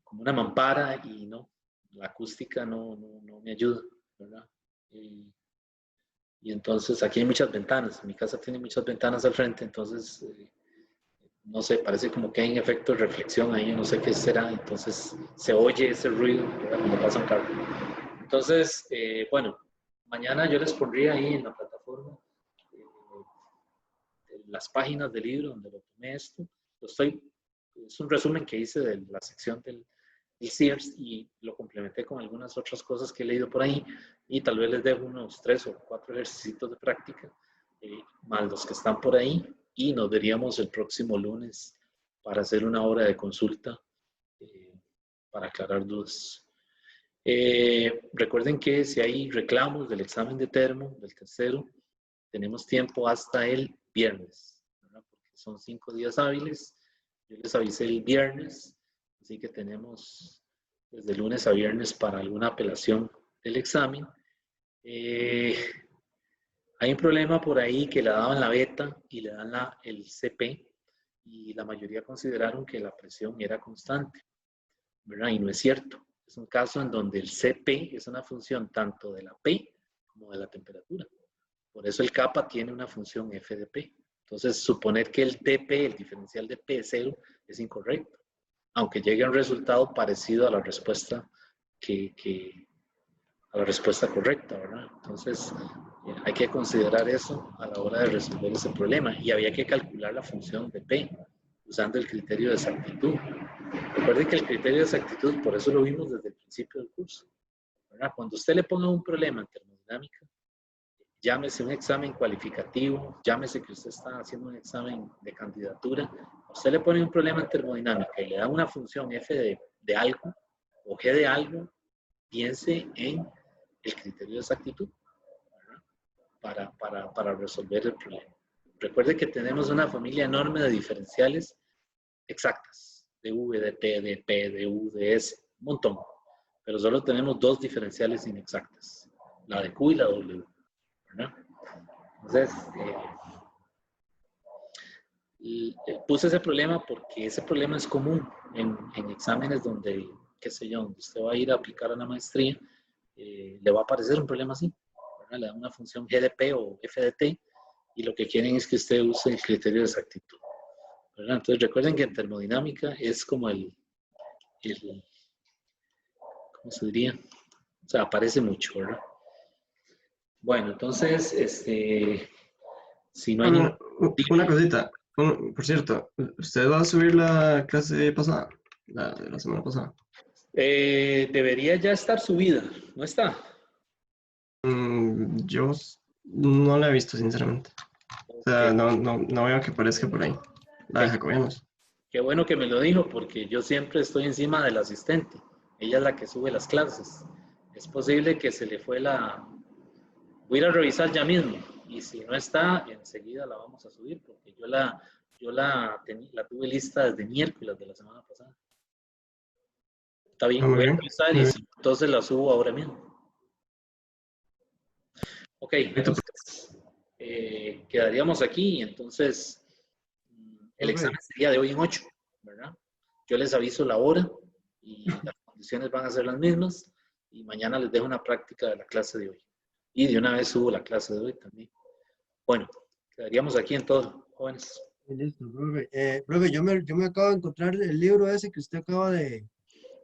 Speaker 1: como una mampara y no, la acústica no me ayuda, ¿verdad? Y entonces aquí hay muchas ventanas, mi casa tiene muchas ventanas al frente, entonces no sé, parece como que hay un efecto de reflexión ahí, yo no sé qué será, entonces se oye ese ruido, ¿verdad? Cuando pasa un carro. Entonces, bueno, mañana yo les pondría ahí en la plataforma las páginas del libro donde lo tomé esto. Es un resumen que hice de la sección del Sears y lo complementé con algunas otras cosas que he leído por ahí y tal vez les dejo unos 3 o 4 ejercicios de práctica, más los que están por ahí, y nos veríamos el próximo lunes para hacer una hora de consulta para aclarar dudas. Recuerden que si hay reclamos del examen de termo, del tercero, tenemos tiempo hasta el viernes, ¿verdad? Porque son 5 días hábiles. Yo les avisé el viernes, así que tenemos desde lunes a viernes para alguna apelación del examen. Hay un problema por ahí que le daban la beta y le dan el CP y la mayoría consideraron que la presión era constante, ¿verdad? Y no es cierto. Es un caso en donde el CP es una función tanto de la P como de la temperatura. Por eso el kappa tiene una función f de P. Entonces, suponer que el TP, el diferencial de P es 0, es incorrecto, aunque llegue a un resultado parecido a la respuesta a la respuesta correcta, ¿verdad? Entonces, hay que considerar eso a la hora de resolver ese problema y había que calcular la función de P usando el criterio de exactitud. Recuerden que el criterio de exactitud, por eso lo vimos desde el principio del curso, ¿verdad? Cuando usted le ponga un problema en termodinámica, llámese un examen cualificativo, llámese que usted está haciendo un examen de candidatura, usted le pone un problema en termodinámica y le da una función f de algo o g de algo, piense en el criterio de exactitud, ¿verdad? Para resolver el problema. Recuerde que tenemos una familia enorme de diferenciales exactas, de V, de T, de P, de U, de S, un montón, pero solo tenemos 2 diferenciales inexactas, la de Q y la W, ¿verdad? Entonces, puse ese problema porque ese problema es común en exámenes donde, qué sé yo, donde usted va a ir a aplicar a la maestría, le va a aparecer un problema así, ¿verdad? Le da una función GDP o FDT y lo que quieren es que usted use el criterio de exactitud, ¿verdad? Entonces recuerden que en termodinámica es como ¿cómo se diría? O sea, aparece mucho, ¿verdad? Bueno, entonces, si no hay ningún...
Speaker 4: Una cosita, por cierto, ¿usted va a subir la clase pasada? De la semana pasada.
Speaker 1: Debería ya estar subida, ¿no está?
Speaker 4: Yo no la he visto, sinceramente. O sea,
Speaker 1: Okay.
Speaker 4: no veo que aparezca por ahí. La de Jacobianos.
Speaker 1: Qué bueno que me lo dijo, porque yo siempre estoy encima del asistente. Ella es la que sube las clases. Es posible que se le fue la... Voy a ir a revisar ya mismo. Y si no está, enseguida la vamos a subir, porque la tuve lista desde miércoles de la semana pasada. Está bien,
Speaker 4: Muy
Speaker 1: voy a
Speaker 4: bien.
Speaker 1: revisar y entonces la subo ahora mismo. Ok, entonces quedaríamos aquí y entonces el examen sería de hoy en 8, ¿verdad? Yo les aviso la hora y las condiciones van a ser las mismas y mañana les dejo una práctica de la clase de hoy. Y de una vez subo la clase de hoy también. Bueno, Quedaríamos aquí en todo, jóvenes.
Speaker 3: Listo, profe. Profe, yo me acabo de encontrar el libro ese que usted acaba de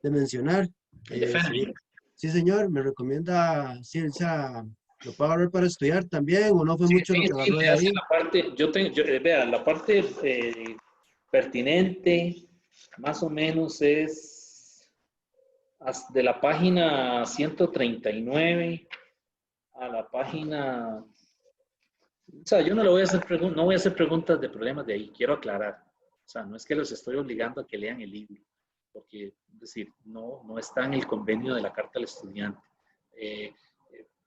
Speaker 3: mencionar.
Speaker 1: El de Fermi.
Speaker 3: Sí, señor, me recomienda, sí, o sea, ¿lo puedo agarrar para estudiar también o no fue mucho lo que agarró de
Speaker 1: Léase
Speaker 3: ahí?
Speaker 1: la parte, vea, la parte pertinente, más o menos es de la página 139 a la página, o sea, yo no le voy a hacer no voy a hacer preguntas de problemas de ahí, quiero aclarar. O sea, no es que los estoy obligando a que lean el libro, porque, es decir, no está en el convenio de la Carta al Estudiante.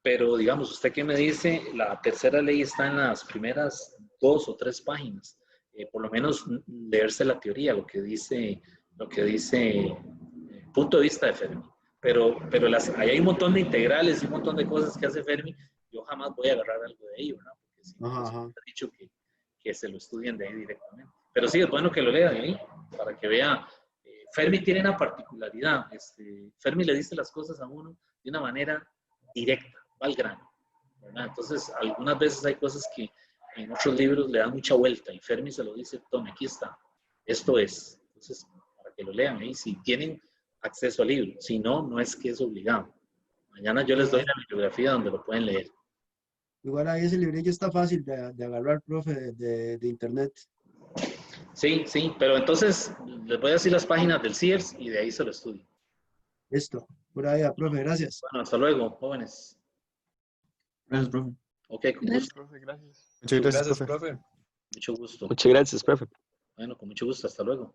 Speaker 1: Pero, digamos, usted que me dice, la tercera ley está en las primeras 2 o 3 páginas. Por lo menos leerse la teoría, lo que dice punto de vista de Fermi. Pero ahí hay un montón de integrales y un montón de cosas que hace Fermi. Yo jamás voy a agarrar algo de ahí, ¿verdad? Porque si no, he dicho que se lo estudien de ahí directamente. Pero sí, es bueno que lo lean ahí, para que vea. Fermi tiene una particularidad. Fermi le dice las cosas a uno de una manera directa, va al grano, ¿verdad? Entonces, algunas veces hay cosas que en otros libros le dan mucha vuelta y Fermi se lo dice, tome, aquí está, esto es. Entonces, para que lo lean ahí, si tienen acceso al libro, si no, no es que es obligado. Mañana yo les doy la bibliografía donde lo pueden leer.
Speaker 3: Igual ahí ese librillo está fácil de agarrar, profe, de internet.
Speaker 1: Sí, pero entonces les voy a decir las páginas del CIERS y de ahí se lo estudio.
Speaker 3: Listo, por ahí, profe, gracias.
Speaker 1: Bueno, hasta luego, jóvenes.
Speaker 4: Gracias, profe.
Speaker 1: Ok, con gusto.
Speaker 2: Profe, gracias.
Speaker 5: Muchas gracias, profe.
Speaker 1: Mucho gusto.
Speaker 2: Muchas gracias, profe.
Speaker 1: Bueno, con mucho gusto, hasta luego.